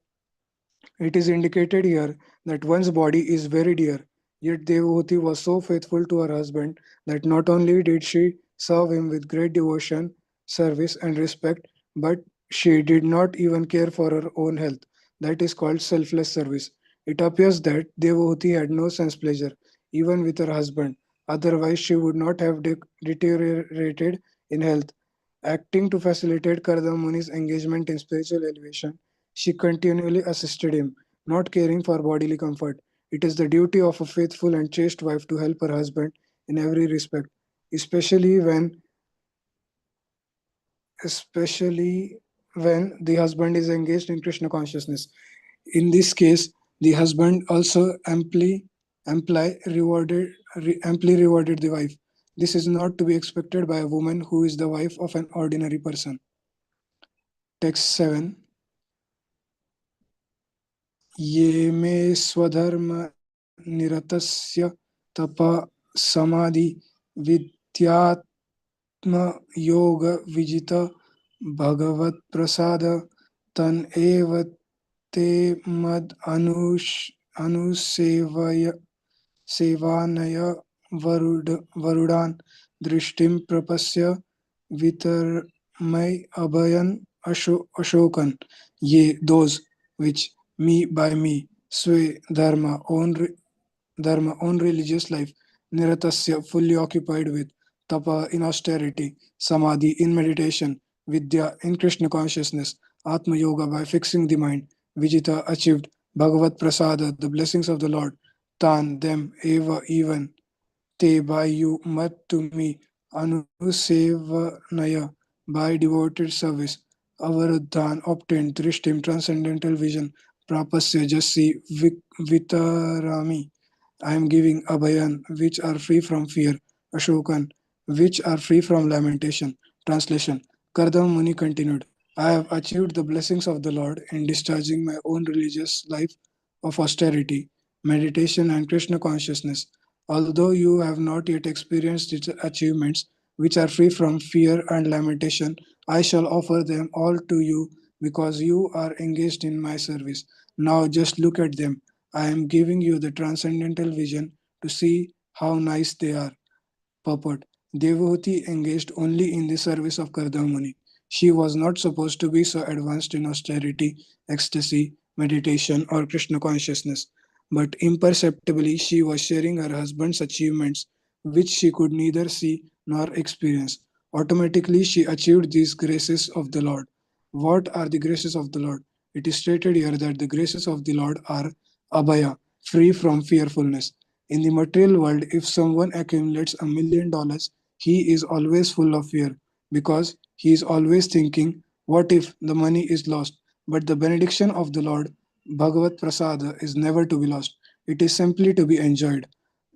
it is indicated here that one's body is very dear, yet Devhuti was so faithful to her husband that not only did she serve him with great devotion, service, and respect, but she did not even care for her own health. That is called selfless service. It appears that Devhuti had no sense pleasure, even with her husband. Otherwise, she would not have deteriorated in health. Acting to facilitate Kardama Muni's engagement in spiritual elevation, she continually assisted him, not caring for bodily comfort. It is the duty of a faithful and chaste wife to help her husband in every respect, especially when especially when the husband is engaged in Krishna consciousness. In this case, the husband also amply rewarded the wife. This is not to be expected by a woman who is the wife of an ordinary person. Text 7. ये मे स्वधर्म निरतस्य तप समाधि विद्यात्म योग विजित भगवत प्रसाद तन एव ते मद अनुसेवय सेवानय वरुडान दृष्टिम प्रपस्य वितरमय अभयन अशोकन ये those which me by me sway dharma own religious life, niratasya fully occupied with, tapa in austerity, samadhi in meditation, vidya in Krishna consciousness, atma yoga by fixing the mind, vijita achieved, bhagavat prasada the blessings of the Lord, tan them eva even, te by you mat to me, anusevanaya by devoted service, avaruddhan obtained drishtim transcendental vision, prapasya jasi vitarami I am giving Abhayan, which are free from fear, Ashokan, which are free from lamentation. Translation: Kardama Muni continued, I have achieved the blessings of the Lord in discharging my own religious life of austerity, meditation, and Krishna consciousness. Although you have not yet experienced its achievements, which are free from fear and lamentation, I shall offer them all to you because you are engaged in my service. Now just look at them. I am giving you the transcendental vision to see how nice they are. Purport: Devahuti engaged only in the service of Kardamuni. She was not supposed to be so advanced in austerity, ecstasy, meditation, or Krishna consciousness, but imperceptibly she was sharing her husband's achievements, which she could neither see nor experience. Automatically, she achieved these graces of the Lord. What are the graces of the Lord? It is stated here that the graces of the Lord are abhaya, free from fearfulness. In the material world, if someone accumulates $1 million, he is always full of fear because he is always thinking, what if the money is lost? But the benediction of the Lord, Bhagavat Prasada, is never to be lost. It is simply to be enjoyed.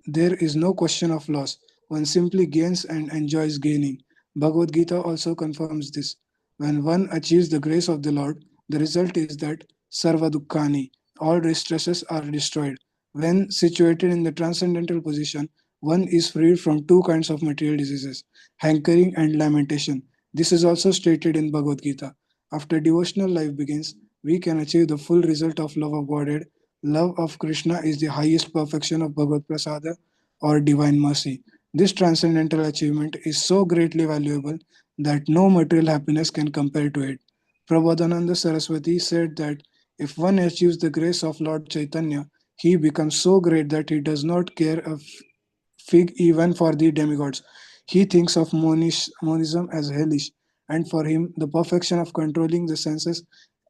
There is no question of loss. One simply gains and enjoys gaining. Bhagavad Gita also confirms this. When one achieves the grace of the Lord, the result is that Sarva Dukkhani, all distresses are destroyed. When situated in the transcendental position, one is freed from two kinds of material diseases, hankering and lamentation. This is also stated in Bhagavad Gita. After devotional life begins, we can achieve the full result of love of Godhead. Love of Krishna is the highest perfection of Bhagavad Prasada or divine mercy. This transcendental achievement is so greatly valuable that no material happiness can compare to it. Prabodhananda Saraswati said that if one achieves the grace of Lord Chaitanya, he becomes so great that he does not care a fig even for the demigods. He thinks of monism as hellish, and for him, the perfection of controlling the senses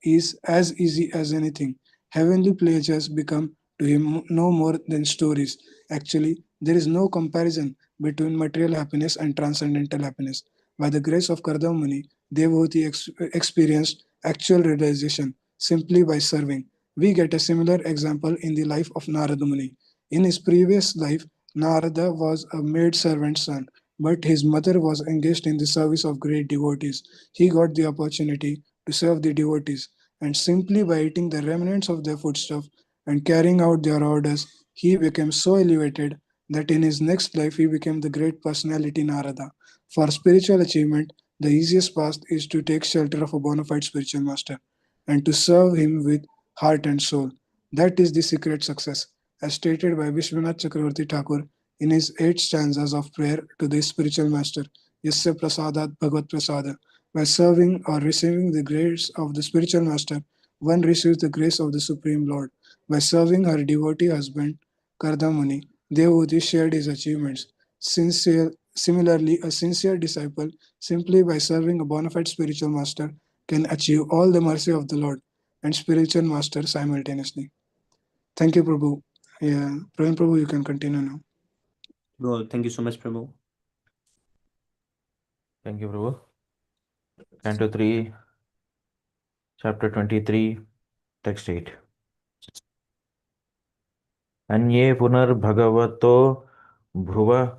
is as easy as anything. Heavenly pleasures become to him no more than stories. Actually, there is no comparison between material happiness and transcendental happiness. By the grace of Kardamuni, Devahuti experienced actual realization simply by serving. We get a similar example in the life of Narada Muni. In his previous life, Narada was a maid-servant's son, but his mother was engaged in the service of great devotees. He got the opportunity to serve the devotees, and simply by eating the remnants of their foodstuff and carrying out their orders, he became so elevated that in his next life he became the great personality Narada. For spiritual achievement, the easiest path is to take shelter of a bona fide spiritual master and to serve him with heart and soul. That is the secret success, as stated by Vishwanath Chakravarti Thakur in his 8 stanzas of prayer to the spiritual master, Yasya Prasadat Bhagavad Prasada. By serving or receiving the grace of the spiritual master, one receives the grace of the Supreme Lord. By serving her devotee husband, Kardamuni, Devhuti shared his achievements. Similarly, a sincere disciple, simply by serving a bona fide spiritual master, can achieve all the mercy of the Lord and spiritual master simultaneously. Thank you, Prabhu. Yeah, Praveen Prabhu, you can continue now. Bro, thank you so much, Prabhu. Thank you, Prabhu. Canto 3, chapter 23, text 8. Anye punarbhagavato bhruva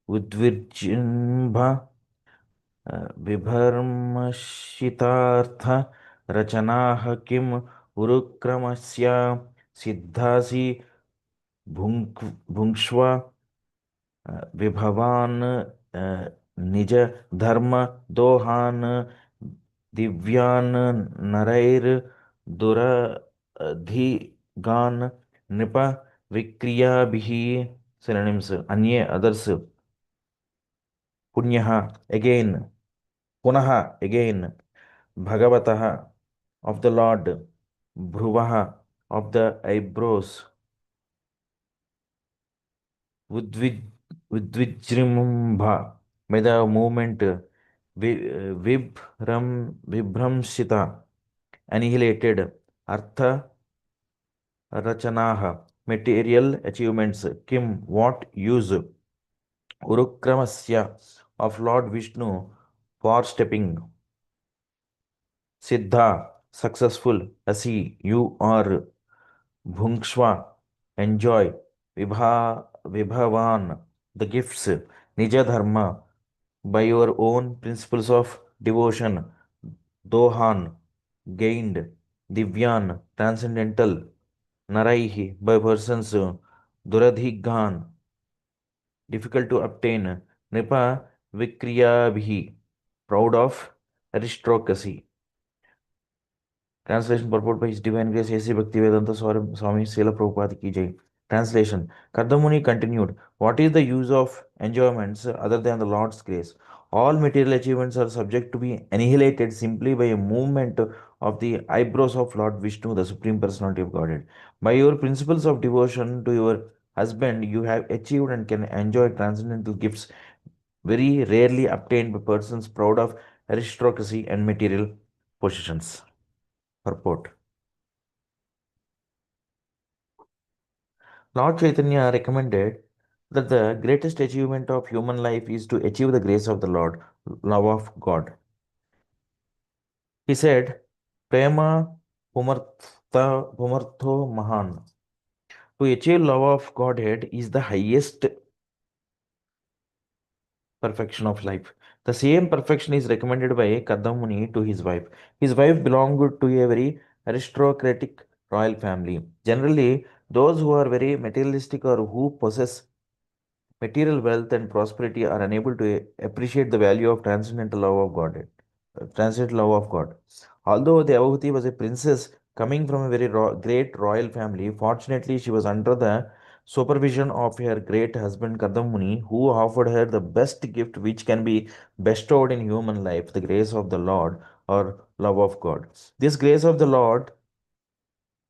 udvirjinbha विभर्मशितार्थ रचनाः किम उरुक्रमस्य सिद्धासि भुङ्क्ष्व विभवान् निज धर्म दोहान् दिव्यान् नरैर्दुरधिगान् नृप विक्रियाभिः synonyms अन्ये others पुण्यः again punaha again bhagavatah of the Lord bhruvaha of the eyebrows udvijrimbha by the movement vibramshita annihilated artha rachanaha material achievements kim what use urukramasya of Lord Vishnu for stepping siddha successful asi you are bhungshva enjoy vibhavan the gifts nija dharma by your own principles of devotion dohan gained divyan transcendental naraihi by persons duradhigan difficult to obtain nipa vikriyabhi proud of aristocracy. Translation purport by His Divine Grace A.C. Bhaktivedanta Swami Srila Prabhupada ki jai. Translation. Kardamuni continued, what is the use of enjoyments other than the Lord's grace? All material achievements are subject to be annihilated simply by a movement of the eyebrows of Lord Vishnu, the Supreme Personality of Godhead. By your principles of devotion to your husband, you have achieved and can enjoy transcendental gifts very rarely obtained by persons proud of aristocracy and material possessions. Purport. Lord Chaitanya recommended that the greatest achievement of human life is to achieve the grace of the Lord, love of God. He said, Prema pumartho mahan. To achieve love of Godhead is the highest perfection of life. The same perfection is recommended by Kadamuni to his wife. His wife belonged to a very aristocratic royal family. Generally, those who are very materialistic or who possess material wealth and prosperity are unable to appreciate the value of transcendental love of God. Transcendental love of God. Although Devahuti was a princess coming from a very great royal family, fortunately she was under the supervision of her great husband Kadamuni, who offered her the best gift which can be bestowed in human life, the grace of the Lord or love of God. This grace of the Lord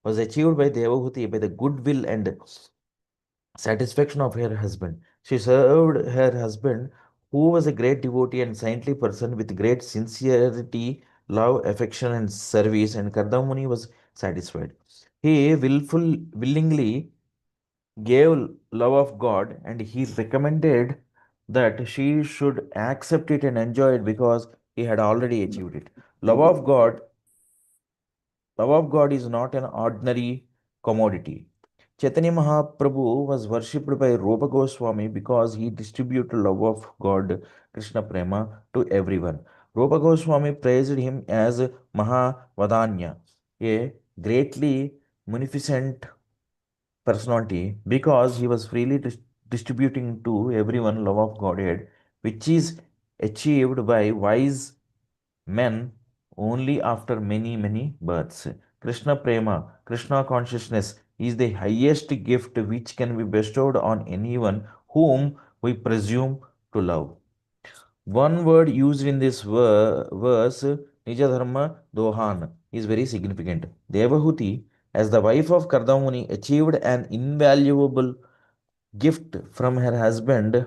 was achieved by Devahuti by the goodwill and satisfaction of her husband. She served her husband, who was a great devotee and saintly person with great sincerity, love, affection, and service, and Kardamuni was satisfied. He willingly gave love of God, and he recommended that she should accept it and enjoy it because he had already achieved it. Love of God is not an ordinary commodity. Chaitanya Mahaprabhu was worshipped by Rupa Goswami because he distributed love of God, Krishna Prema, to everyone. Rupa Goswami praised him as Mahavadanya. a greatly munificent personality because he was freely distributing to everyone love of Godhead, which is achieved by wise men only after many, many births. Krishna Prema, Krishna consciousness is the highest gift which can be bestowed on anyone whom we presume to love. One word used in this verse, Nijadharma Dohan, is very significant. Devahuti, as the wife of Kardamuni, achieved an invaluable gift from her husband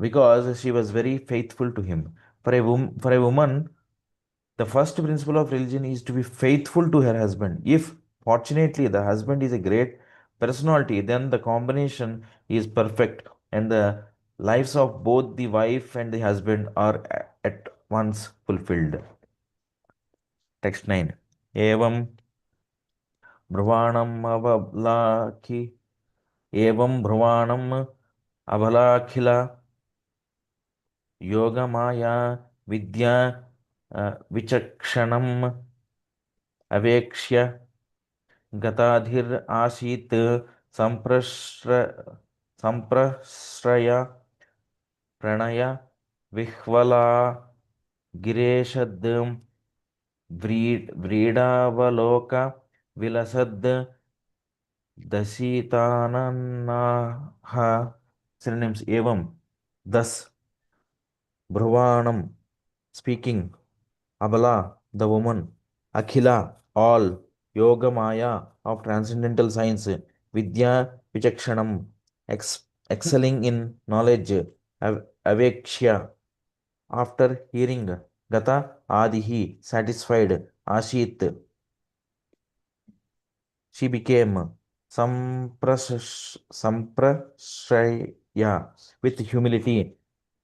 because she was very faithful to him. For a woman, the first principle of religion is to be faithful to her husband. If fortunately the husband is a great personality, then the combination is perfect and the lives of both the wife and the husband are at once fulfilled. Text 9. Evam Brahmanam Avalaki Evam Brahmanam Avalakhila Yogamaya Vidya Vichakshanam Avekshya गताधिर आसीत् संप्रश्रय Pranay विह्वला गिरेशद् व्रीडावलोक विलसद् दशीताननाः synonyms एवं thus Bhruvanam speaking Abala the woman Akhila all Yoga Maya of transcendental science, Vidya Vichakshanam, excelling in knowledge, Avekshya, after hearing, Gata Adihi, satisfied, Ashit, she became Samprashraya, with humility,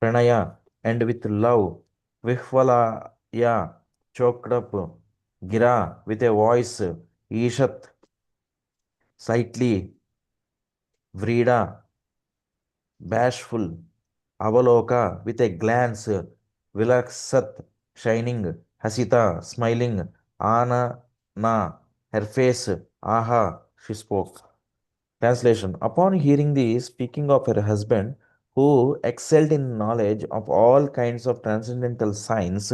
Pranaya, and with love, Vihvalaya, choked up, Gira, with a voice, Ishat, sightly, Vrida, bashful, Avaloka, with a glance, Vilaksat, shining, Hasita, smiling, Ana, na, her face, Aha, she spoke. Translation. Upon hearing the speaking of her husband, who excelled in knowledge of all kinds of transcendental science,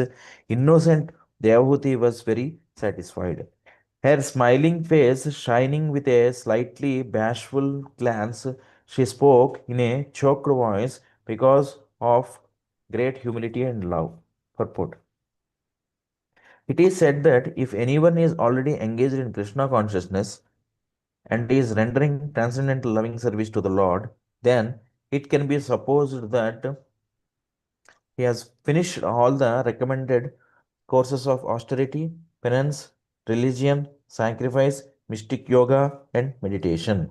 innocent Devahuti was very satisfied. Her smiling face shining with a slightly bashful glance, she spoke in a choked voice because of great humility and love. Purport. It is said that if anyone is already engaged in Krishna consciousness and is rendering transcendental loving service to the Lord, then it can be supposed that he has finished all the recommended courses of austerity, penance, religion, sacrifice, mystic yoga, and meditation.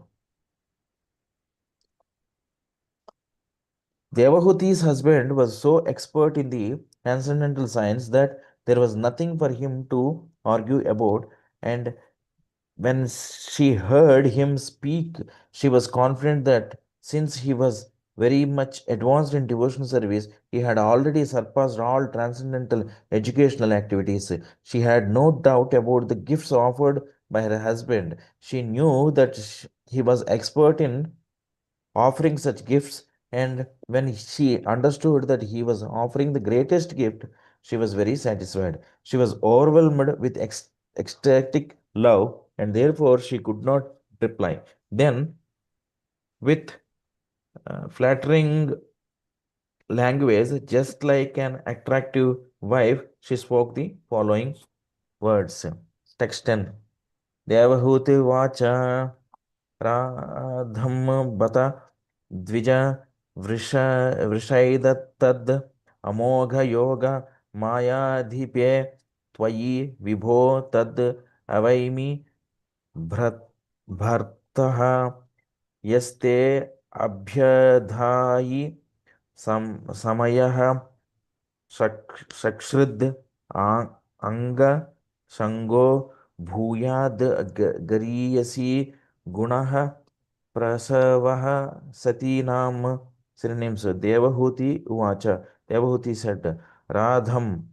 Devahuti's husband was so expert in the transcendental science that there was nothing for him to argue about, and when she heard him speak, she was confident that since he was very much advanced in devotional service, he had already surpassed all transcendental educational activities. She had no doubt about the gifts offered by her husband. She knew that he was expert in offering such gifts, and when she understood that he was offering the greatest gift, she was very satisfied. She was overwhelmed with ecstatic love, and therefore she could not reply. Then, with flattering language, just like an attractive wife, she spoke the following words. Text 10. Devahuti vacha राधम बत द्विज वृष वृषैदत्तद् अमोघ योग मायाधिपे त्वयि विभो तद् अवैमि भर्तः यस्ते अभ्यधायि समयः सकृद् अंग संगो भूयाद गरीयसी गुणः प्रसवः सतीनाम. Synonyms. Devahuti Uvacha. Devahuti said, Radham,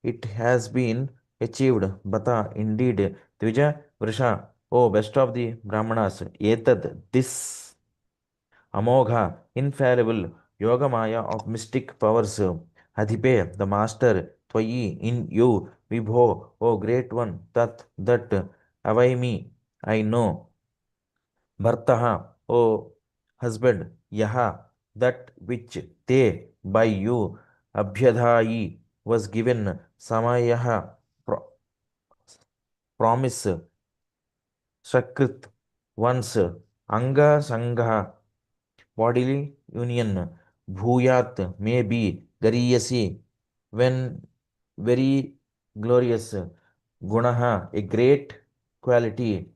it has been achieved. Bata, indeed, Tvija, Vrisha, O best of the Brahmanas, Etad, this Amogha, infallible, Yogamaya of mystic powers, Adhipe, the master, Twayi, in you, Vibho, O great one, that, Avaimi, I know, Bhartaha, O husband, Yaha, that which they by you, Abhyadhayi, was given, Samayaha, promise, Sakrit, once, Anga Sangha, bodily union, Bhuyat, may be, Gariyasi, when very glorious, Gunaha, a great quality,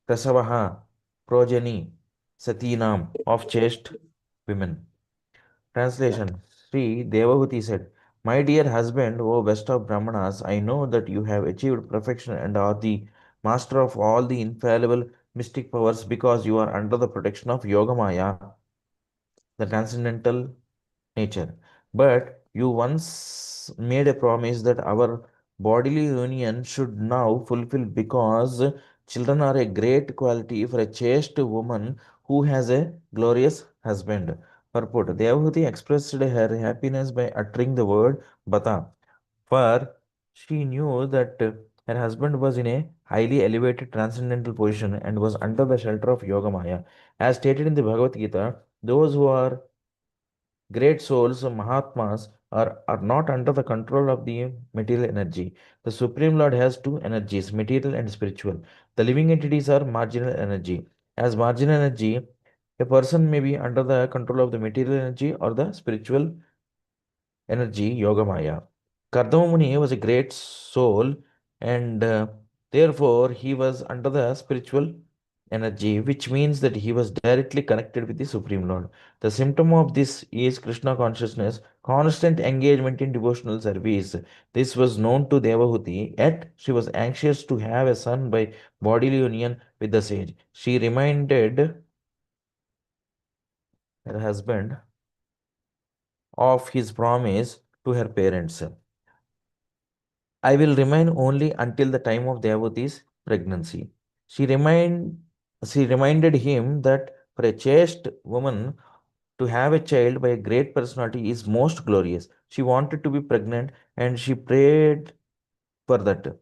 Prasavaha, progeny, Satinam, of chaste women. Translation. Sri Devahuti said, My dear husband, O best of Brahmanas, I know that you have achieved perfection and are the master of all the infallible mystic powers because you are under the protection of Yogamaya, the transcendental nature. But you once made a promise that our bodily union should now fulfill because children are a great quality for a chaste woman who has a glorious husband. Purport. Devahuti expressed her happiness by uttering the word Bata, for she knew that her husband was in a highly elevated transcendental position and was under the shelter of Yogamaya. As stated in the Bhagavad Gita, those who are great souls, Mahatmas, are not under the control of the material energy. The Supreme Lord has two energies, material and spiritual. The living entities are marginal energy. As marginal energy, a person may be under the control of the material energy or the spiritual energy, Yogamaya. Kardama Muni was a great soul and therefore he was under the spiritual energy, which means that he was directly connected with the Supreme Lord. The symptom of this is Krishna consciousness, constant engagement in devotional service. This was known to Devahuti, yet she was anxious to have a son by bodily union with the sage. She reminded her husband of his promise to her parents. I will remain only until the time of Devati's pregnancy. She, remind, she reminded him that for a chaste woman to have a child by a great personality is most glorious. She wanted to be pregnant and she prayed for that.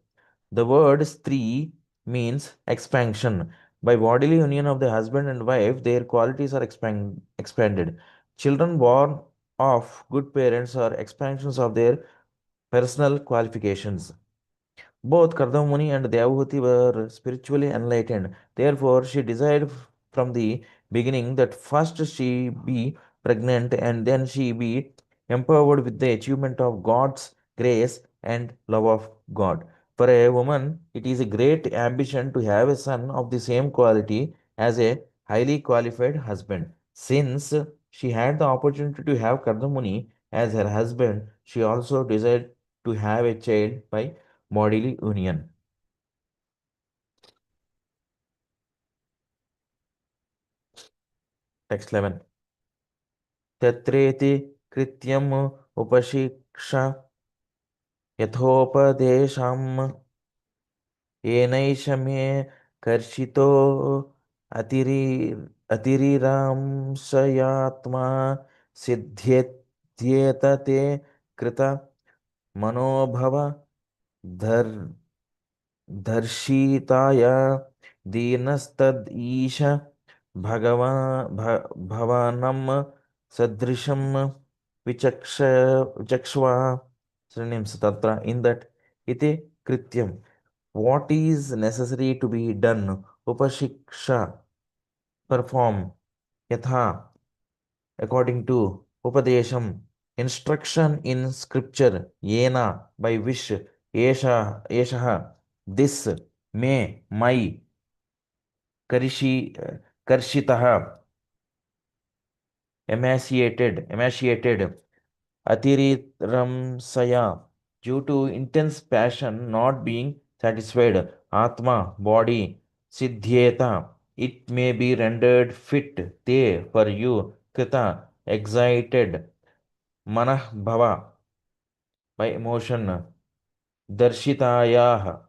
The word Stree means expansion. By bodily union of the husband and wife, their qualities are expanded. Children born of good parents are expansions of their personal qualifications. Both Kardamuni and Devahuti were spiritually enlightened. Therefore, she desired from the beginning that first she be pregnant and then she be empowered with the achievement of God's grace and love of God. For a woman, it is a great ambition to have a son of the same quality as a highly qualified husband. Since she had the opportunity to have Kardamuni as her husband, she also desired to have a child by bodily union. Text 11. तत्रेति कृत्यम् उपशिक्षा यथोपदेशम् येनैष मे कर्षितो अतिरि अतिरिरांशयात्मा सिद्ध्येत्येत ते कृत मनोभव धर दर्शिताय दीनस्तदीश भवानं सदृशं विचक्ष्वा synonyms tatra in that iti krityam, what is necessary to be done, upashiksha, perform, yatha, according to, upadesham, instruction in scripture, yena, by which, esha, this, may, my, karishi, karshitaha, emaciated, atiriramsaya, due to intense passion not being satisfied, atma, body, siddhyeta, it may be rendered fit, te, for you, krita, excited, manah bhava, by emotion, Darshitayah,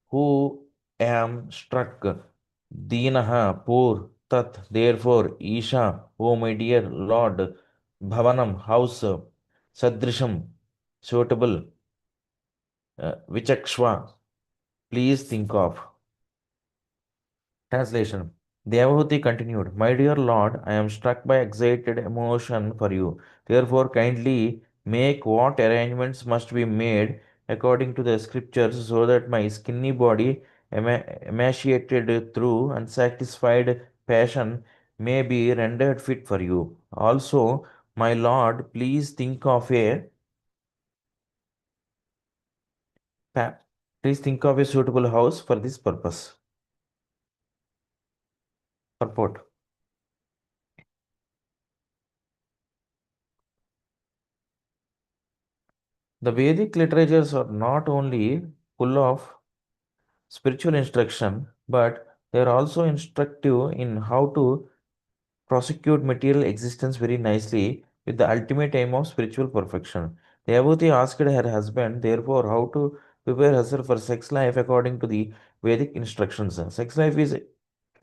who am struck, Deenah, poor, Tat, therefore, Isha, O my dear Lord, Bhavanam, house, Sadrisham, suitable, Vichakshva, please think of. Translation. Devahuti continued, my dear Lord, I am struck by excited emotion for you. Therefore, kindly make what arrangements must be made according to the scriptures so that my skinny body, emaciated through unsatisfied passion, may be rendered fit for you. Also, my Lord, please think of a pa- please think of a suitable house for this purpose. Purport. The Vedic literatures are not only full of spiritual instruction, but they are also instructive in how to prosecute material existence very nicely with the ultimate aim of spiritual perfection. Devati asked her husband, therefore, how to prepare herself for sex life according to the Vedic instructions. Sex life is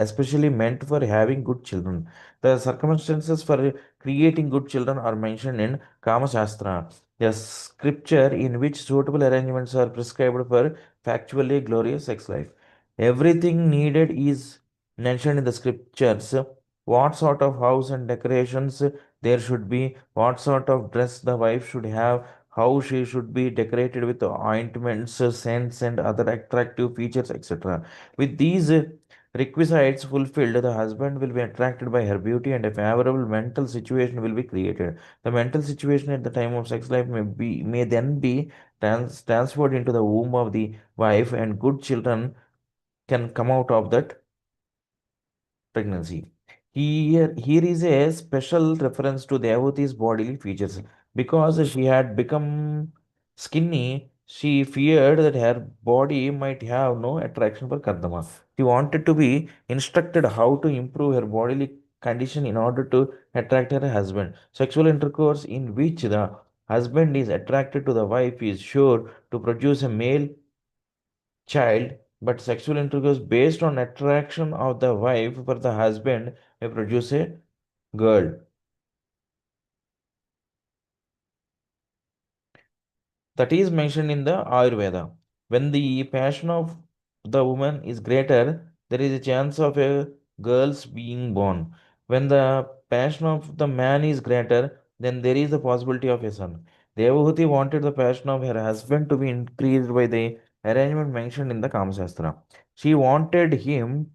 especially meant for having good children. The circumstances for creating good children are mentioned in Kama Shastra, a scripture in which suitable arrangements are prescribed for factually glorious sex life. Everything needed is mentioned in the scriptures. What sort of house and decorations there should be, what sort of dress the wife should have, how she should be decorated with ointments, scents, and other attractive features, etc. With these requisites fulfilled, the husband will be attracted by her beauty and a favorable mental situation will be created. The mental situation at the time of sex life may then be transferred into the womb of the wife, and good children can come out of that pregnancy. Here is a special reference to Devati's bodily features. Because she had become skinny, she feared that her body might have no attraction for Kardama. She wanted to be instructed how to improve her bodily condition in order to attract her husband. Sexual intercourse in which the husband is attracted to the wife is sure to produce a male child, but sexual intercourse based on attraction of the wife for the husband may produce a girl. That is mentioned in the Ayurveda. When the passion of the woman is greater, there is a chance of a girl's being born. When the passion of the man is greater, then there is the possibility of a son. Devahuti wanted the passion of her husband to be increased by the arrangement mentioned in the Kamasastra. She wanted him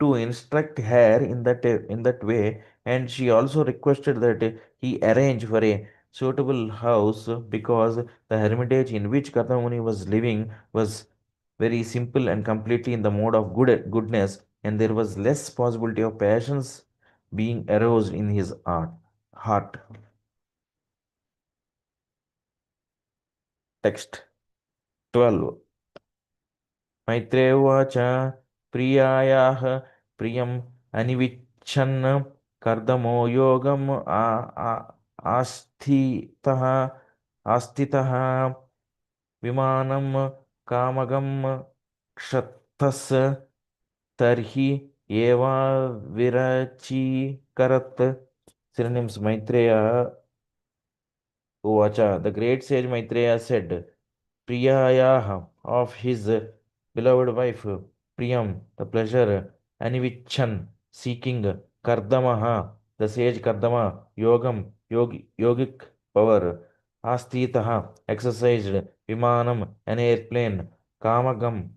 to instruct her in that way, and she also requested that he arrange for a suitable house because the hermitage in which Kartamuni was living was very simple and completely in the mode of goodness, and there was less possibility of passions being aroused in his heart. Text 12. Maitreya Uvacha Priyayaः Priyam Anivichhan Kardamo Yogam Asthitah Astitah Vimanam Kamagam Kshatas Tarhi Eva Virachi Karat. Synonyms. Maitreya Uvacha. The great sage Maitreya said, Priyayaha, of his beloved wife, Priyam, the pleasure, Anivichan, seeking, Kardamaha, the sage Kardama, Yogam, yogic power, Astitaha, exercised, Vimanam, an airplane, Kamagam,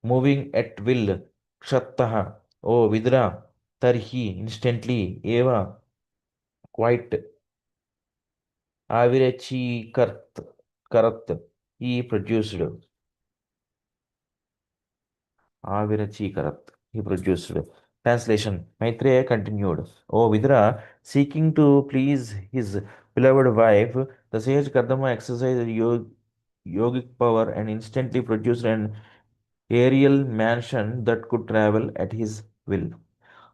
moving at will, Kshattaha, O Vidra, Tarhi, instantly, Eva, quite, Avirachi Karat, he produced. Avirachikarat. He produced. Translation. Maitreya continued. O Vidra, seeking to please his beloved wife, the sage Kardama exercised yogic power and instantly produced an aerial mansion that could travel at his will.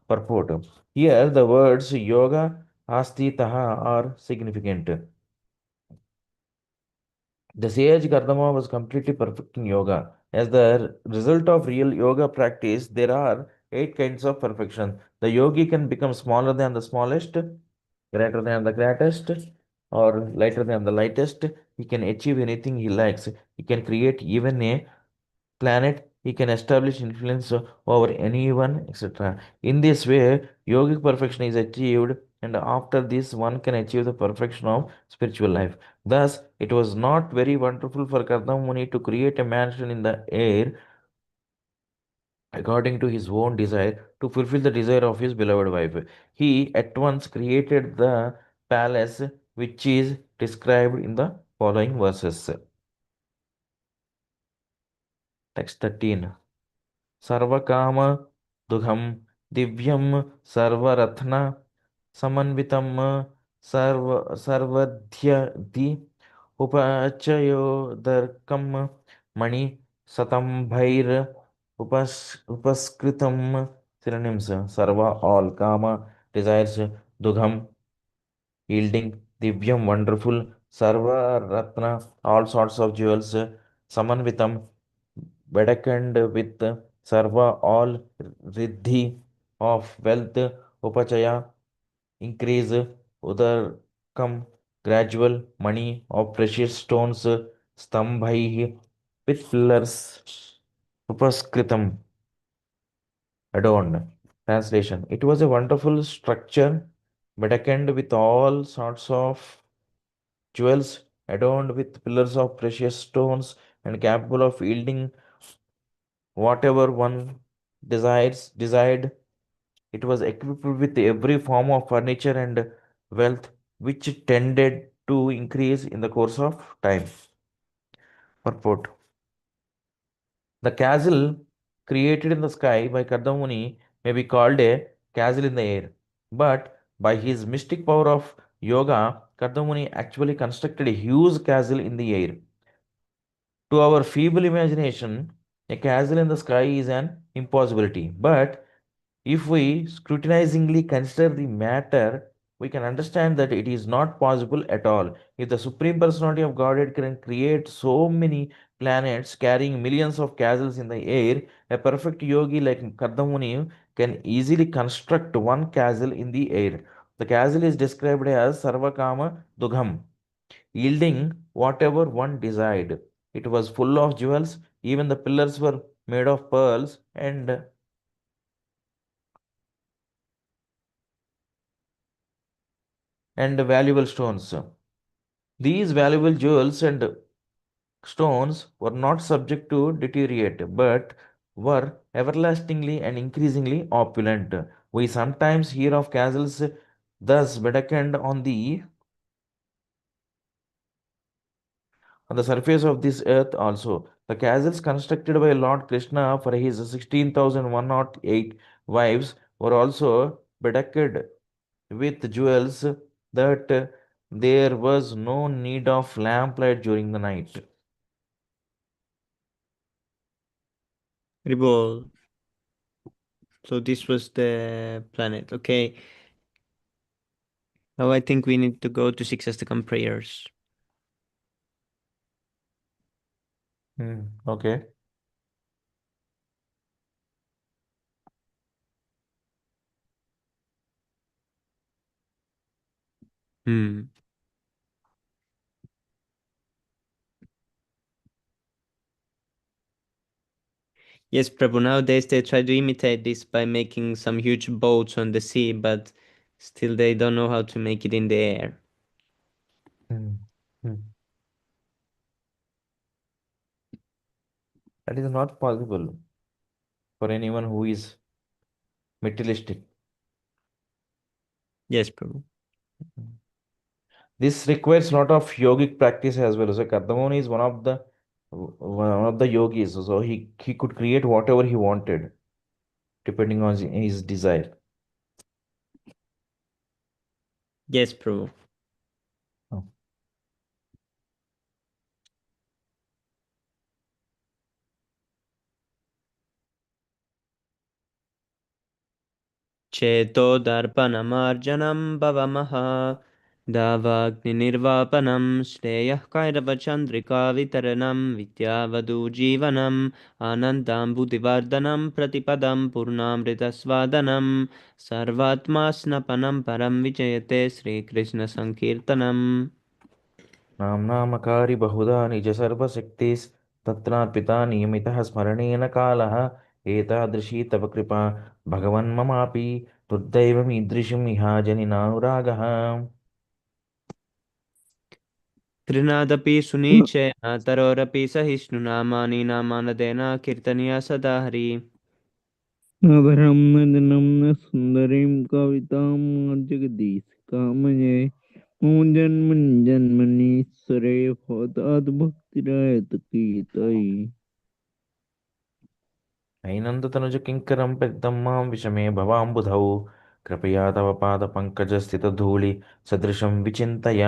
Purport. Here the words yoga, asti, taha are significant. The sage Kardama was completely perfect in yoga. As the result of real yoga practice, there are 8 kinds of perfection. The yogi can become smaller than the smallest, greater than the greatest, or lighter than the lightest. He can achieve anything he likes. He can create even a planet. He can establish influence over anyone, etc. In this way, yogic perfection is achieved, and after this, one can achieve the perfection of spiritual life. Thus, it was not very wonderful for Kardama Muni to create a mansion in the air according to his own desire to fulfill the desire of his beloved wife. He at once created the palace which is described in the following verses. Text 13. सर्वकाम दुघम Divyam सर्वरत्न समन्वितम सर्वध्यधि उपचयोदर्कम Mani शतंभैर उपस्कृतम synonyms sarva all kama desires dugham yielding divyam wonderful sarva ratna all sorts of jewels samanvitam bedecked with sarva all riddhi of wealth upachaya increase udarkam gradual money of precious stones stambhaihi with pillars upaskritam adorned. Translation: it was a wonderful structure bedecked with all sorts of jewels adorned with pillars of precious stones and capable of yielding whatever one desired. It was equipped with every form of furniture and wealth which tended to increase in the course of time. Purport: the castle created in the sky by Kardamuni may be called a castle in the air, but by his mystic power of yoga, Kardamuni actually constructed a huge castle in the air. To our feeble imagination, a castle in the sky is an impossibility, but if we scrutinizingly consider the matter, we can understand that it is not possible at all. If the Supreme Personality of Godhead can create so many planets carrying millions of castles in the air, a perfect yogi like Kardamuni can easily construct one castle in the air. The castle is described as Sarvakama Dugham, yielding whatever one desired. It was full of jewels, even the pillars were made of pearls and valuable stones. These valuable jewels and stones were not subject to deteriorate, but were everlastingly and increasingly opulent. We sometimes hear of castles thus bedecked on the surface of this earth also. The castles constructed by Lord Krishna for his 16,108 wives were also bedecked with jewels that there was no need of lamplight during the night. Ribble. So this was the planet. Okay. Now I think we need to go to six Astakam prayers. Okay. Hmm. Yes, Prabhu. Nowadays they try to imitate this by making some huge boats on the sea, but still they don't know how to make it in the air. Hmm. Hmm. That is not possible for anyone who is materialistic. Yes, Prabhu. This requires a lot of yogic practice as well. So Kardamoni is one of the yogis. So he could create whatever he wanted depending on his desire. Yes, Prabhu. Oh. Cheto darpanamarjanam bhavamaha दावाग्निर्वापनं श्रेयः कैरवचन्द्रिका वितरणं विद्यावधूजीवनम् आनन्दाम्बुधिवर्धनं प्रतिपदं पूर्णामृतस्वादनं सर्वात्मास्नपनं परं विजयते श्रीकृष्णसङ्कीर्तनम् नाम्नामकारि बहुधा निज सर्वशक्तिस्तत्रार्पिता नियमितः स्मरणेन कालः एतादृशी तव कृपा भगवन्ममापि दुर्दैवमीदृशीं इहाजनिनानुरागः त्रिनादपि सुनिचेन तरोरपि सहिष्णुना मानि नामानदेन कीर्तनीया सदा हरि अधरं न जनम न सुंदरीं कवितां जगदीश कामये मम जन्मनीश्वरे भवतात् भक्तिरयत कीर्तये हैनन्दतनुज किङ्करं प्रक्तं मां विषमे भवाम्बुधौ कृपया तव पादपङ्कजस्थितधूलि सदृशं विचिन्तय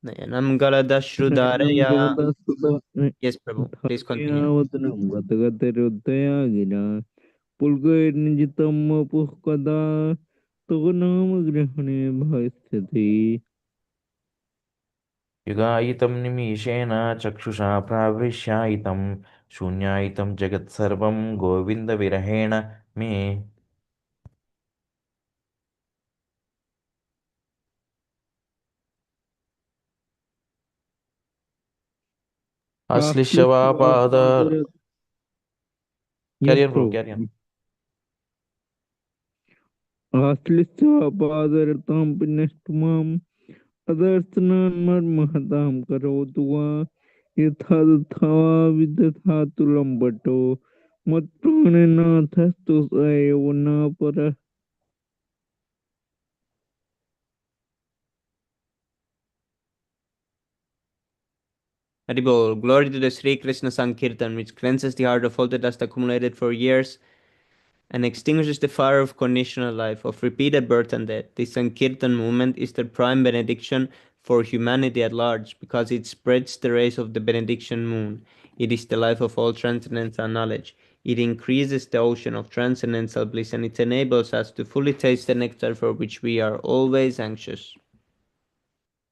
नयनं गलदश्रुधारया Yes, Prabhu. Please continue. धारयावतनं गतगतिरुद्धया गिरा पुल्कैर्निजितं वपुः कदा तव नाम ग्रहणे भविष्यति युगायितं निमीषेण चक्षुषा प्रावृष्यायितं शून्यायितं जगत्सर्वं गोविन्दविरहेण मे अश्लिष्यवापाद Yes, Carry on, bro, bro. carry on. आश्लिष्यपादरतां पुण्यष्टमाम् अदर्शनान्मर्महतां करोतु वा यथा तथा वा विदधातु लम्बटो मत्प्राणनाथस्तु स एव न परः Haribol, glory to the Sri Krishna Sankirtan, which cleanses the heart of all the dust accumulated for years and extinguishes the fire of conditional life, of repeated birth and death. The Sankirtan movement is the prime benediction for humanity at large, because it spreads the rays of the benediction moon. It is the life of all transcendental knowledge. It increases the ocean of transcendental bliss, and it enables us to fully taste the nectar for which we are always anxious.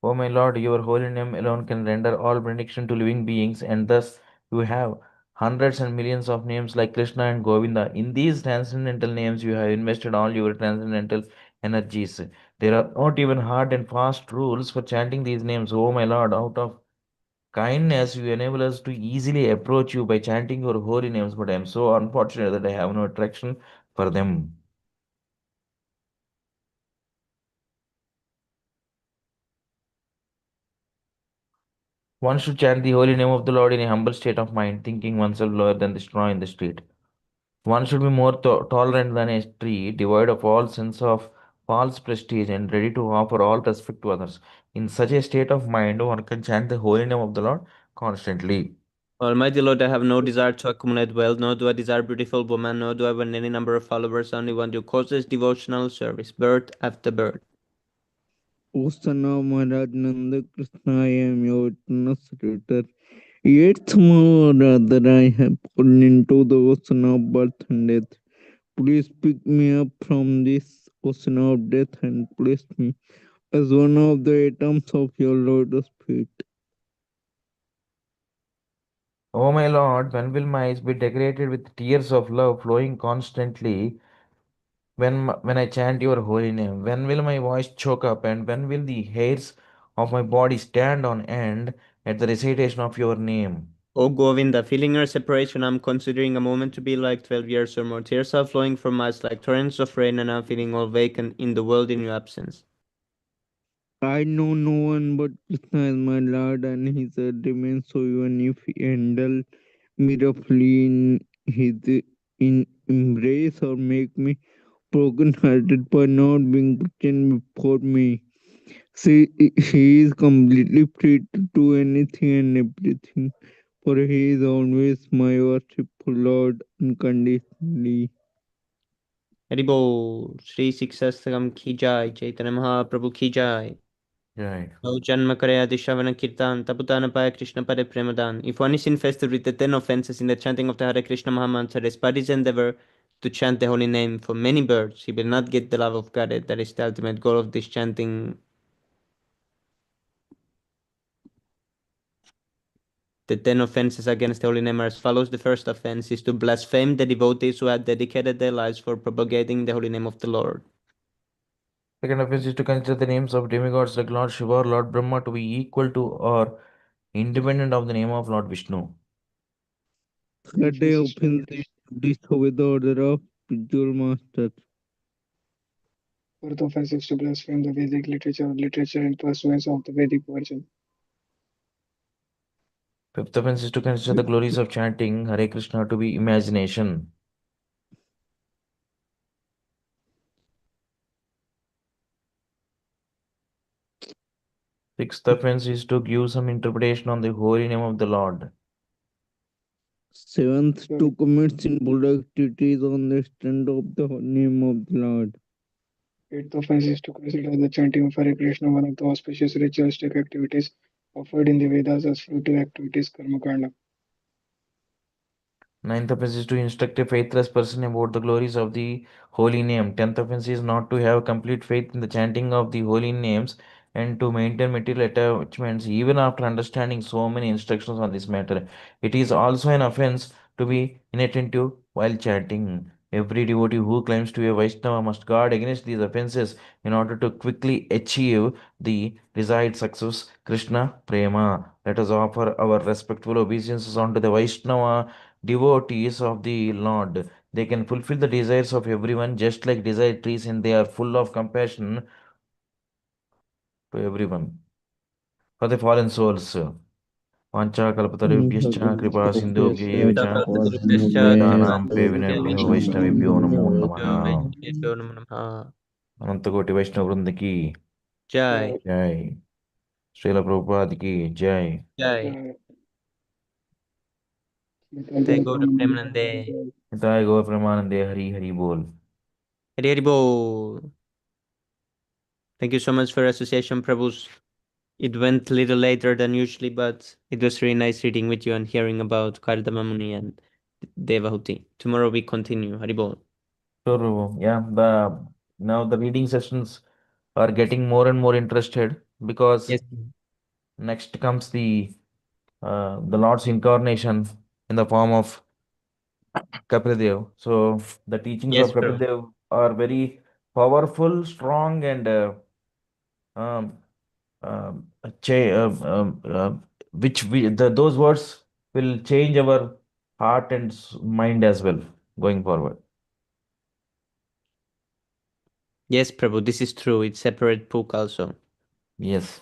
O my Lord, your holy name alone can render all benediction to living beings, and thus you have hundreds and millions of names like Krishna and Govinda. In these transcendental names, you have invested all your transcendental energies. There are not even hard and fast rules for chanting these names. O my Lord, out of kindness, you enable us to easily approach you by chanting your holy names, but I am so unfortunate that I have no attraction for them. One should chant the holy name of the Lord in a humble state of mind, thinking oneself lower than the straw in the street. One should be more tolerant than a tree, devoid of all sense of false prestige and ready to offer all respect to others. In such a state of mind, one can chant the holy name of the Lord constantly. Almighty Lord, I have no desire to accumulate wealth, nor do I desire beautiful women, nor do I want any number of followers. I only want to causeless devotional service, birth after birth. O son of Maharaj Nanda Krishna, I am your eternal return. Yet somehow or other I have fallen into the ocean of birth and death. Please pick me up from this ocean of death and place me as one of the atoms of your lotus feet. O my Lord, when will my eyes be decorated with tears of love flowing constantly when I chant your holy name? When will my voice choke up and when will the hairs of my body stand on end at the recitation of your name? O Govinda, feeling your separation, I'm considering a moment to be like 12 years or more. Tears are flowing from eyes like torrents of rain, and I'm feeling all vacant in the world in your absence. I know no one but Krishna is my Lord, and his remains so even if he handle me roughly in his in embrace or make me broken hearted by not being present before me. See, he is completely free to do anything and everything, for he is always my worshipful Lord unconditionally. Haribol, Sri Siksastakam ki jai, Chaitanya Mahaprabhu ki jai. Right. No Janma Karayati Shravana Kirtan, Taputana Paya Krishna Pade Premadan. If one is infested with the 10 offenses in the chanting of the Hare Krishna Mahamantra, despite his endeavor to chant the holy name for many birds, he will not get the love of God. That is the ultimate goal of this chanting. The 10 offenses against the holy name are as follows. The first offense is to blaspheme the devotees who have dedicated their lives for propagating the holy name of the Lord. Second offense is to consider the names of demigods like Lord Shiva or Lord Brahma to be equal to or independent of the name of Lord Vishnu. Third offense is to disobey the order of spiritual masters. Fourth offense is to blaspheme the Vedic literature or literature in pursuance of the Vedic version. Fifth offense is to consider the glories of chanting Hare Krishna to be imagination. Sixth offense is to give some interpretation on the holy name of the Lord. Seventh, to commit sinful activities on the stand of the name of the Lord. Eighth offense is to consider the chanting of Hare Krishna one of the auspicious ritualistic activities offered in the Vedas as fruitive activities, karma kanda. Ninth offense is to instruct a faithless person about the glories of the holy name. Tenth offense is not to have complete faith in the chanting of the holy names and to maintain material attachments even after understanding so many instructions on this matter. It is also an offense to be inattentive while chanting. Every devotee who claims to be a Vaishnava must guard against these offenses in order to quickly achieve the desired success. Krishna Prema. Let us offer our respectful obeisances unto the Vaishnava devotees of the Lord. They can fulfill the desires of everyone just like desire trees, and they are full of compassion to everyone. For the fallen souls. Vancha kalpatarubhyascha kripa sindhubhya eva cha patithanam pavanebhyo vaishnavibhyo namo namaha. अनंतकोटि वैष्णव वृंद की Jai. जय। श्रील प्रभुपाद की जय। Jai. Jai Gaura Premanande. Nitai गौर प्रेमानंदे हरि हरि बोल। Hari Hari Bol. Thank you so much for association, Prabhus. It went a little later than usually, but it was really nice reading with you and hearing about Kardama Muni and Devahuti. Tomorrow we continue. Haribol. Sure, yeah. Now the reading sessions are getting more and more interested because Yes. next comes the Lord's incarnation in the form of Kapildev. So the teachings Yes, of Prabhu. Kapildev are very powerful, strong, and um, cha- which those words will change our heart and mind as well going forward. Yes, Prabhu. This is true. It's separate book also. Yes.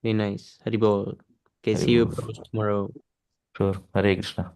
Very nice. Haribol. Okay, Very see you, good. Prabhu, tomorrow. Sure. Hare Krishna.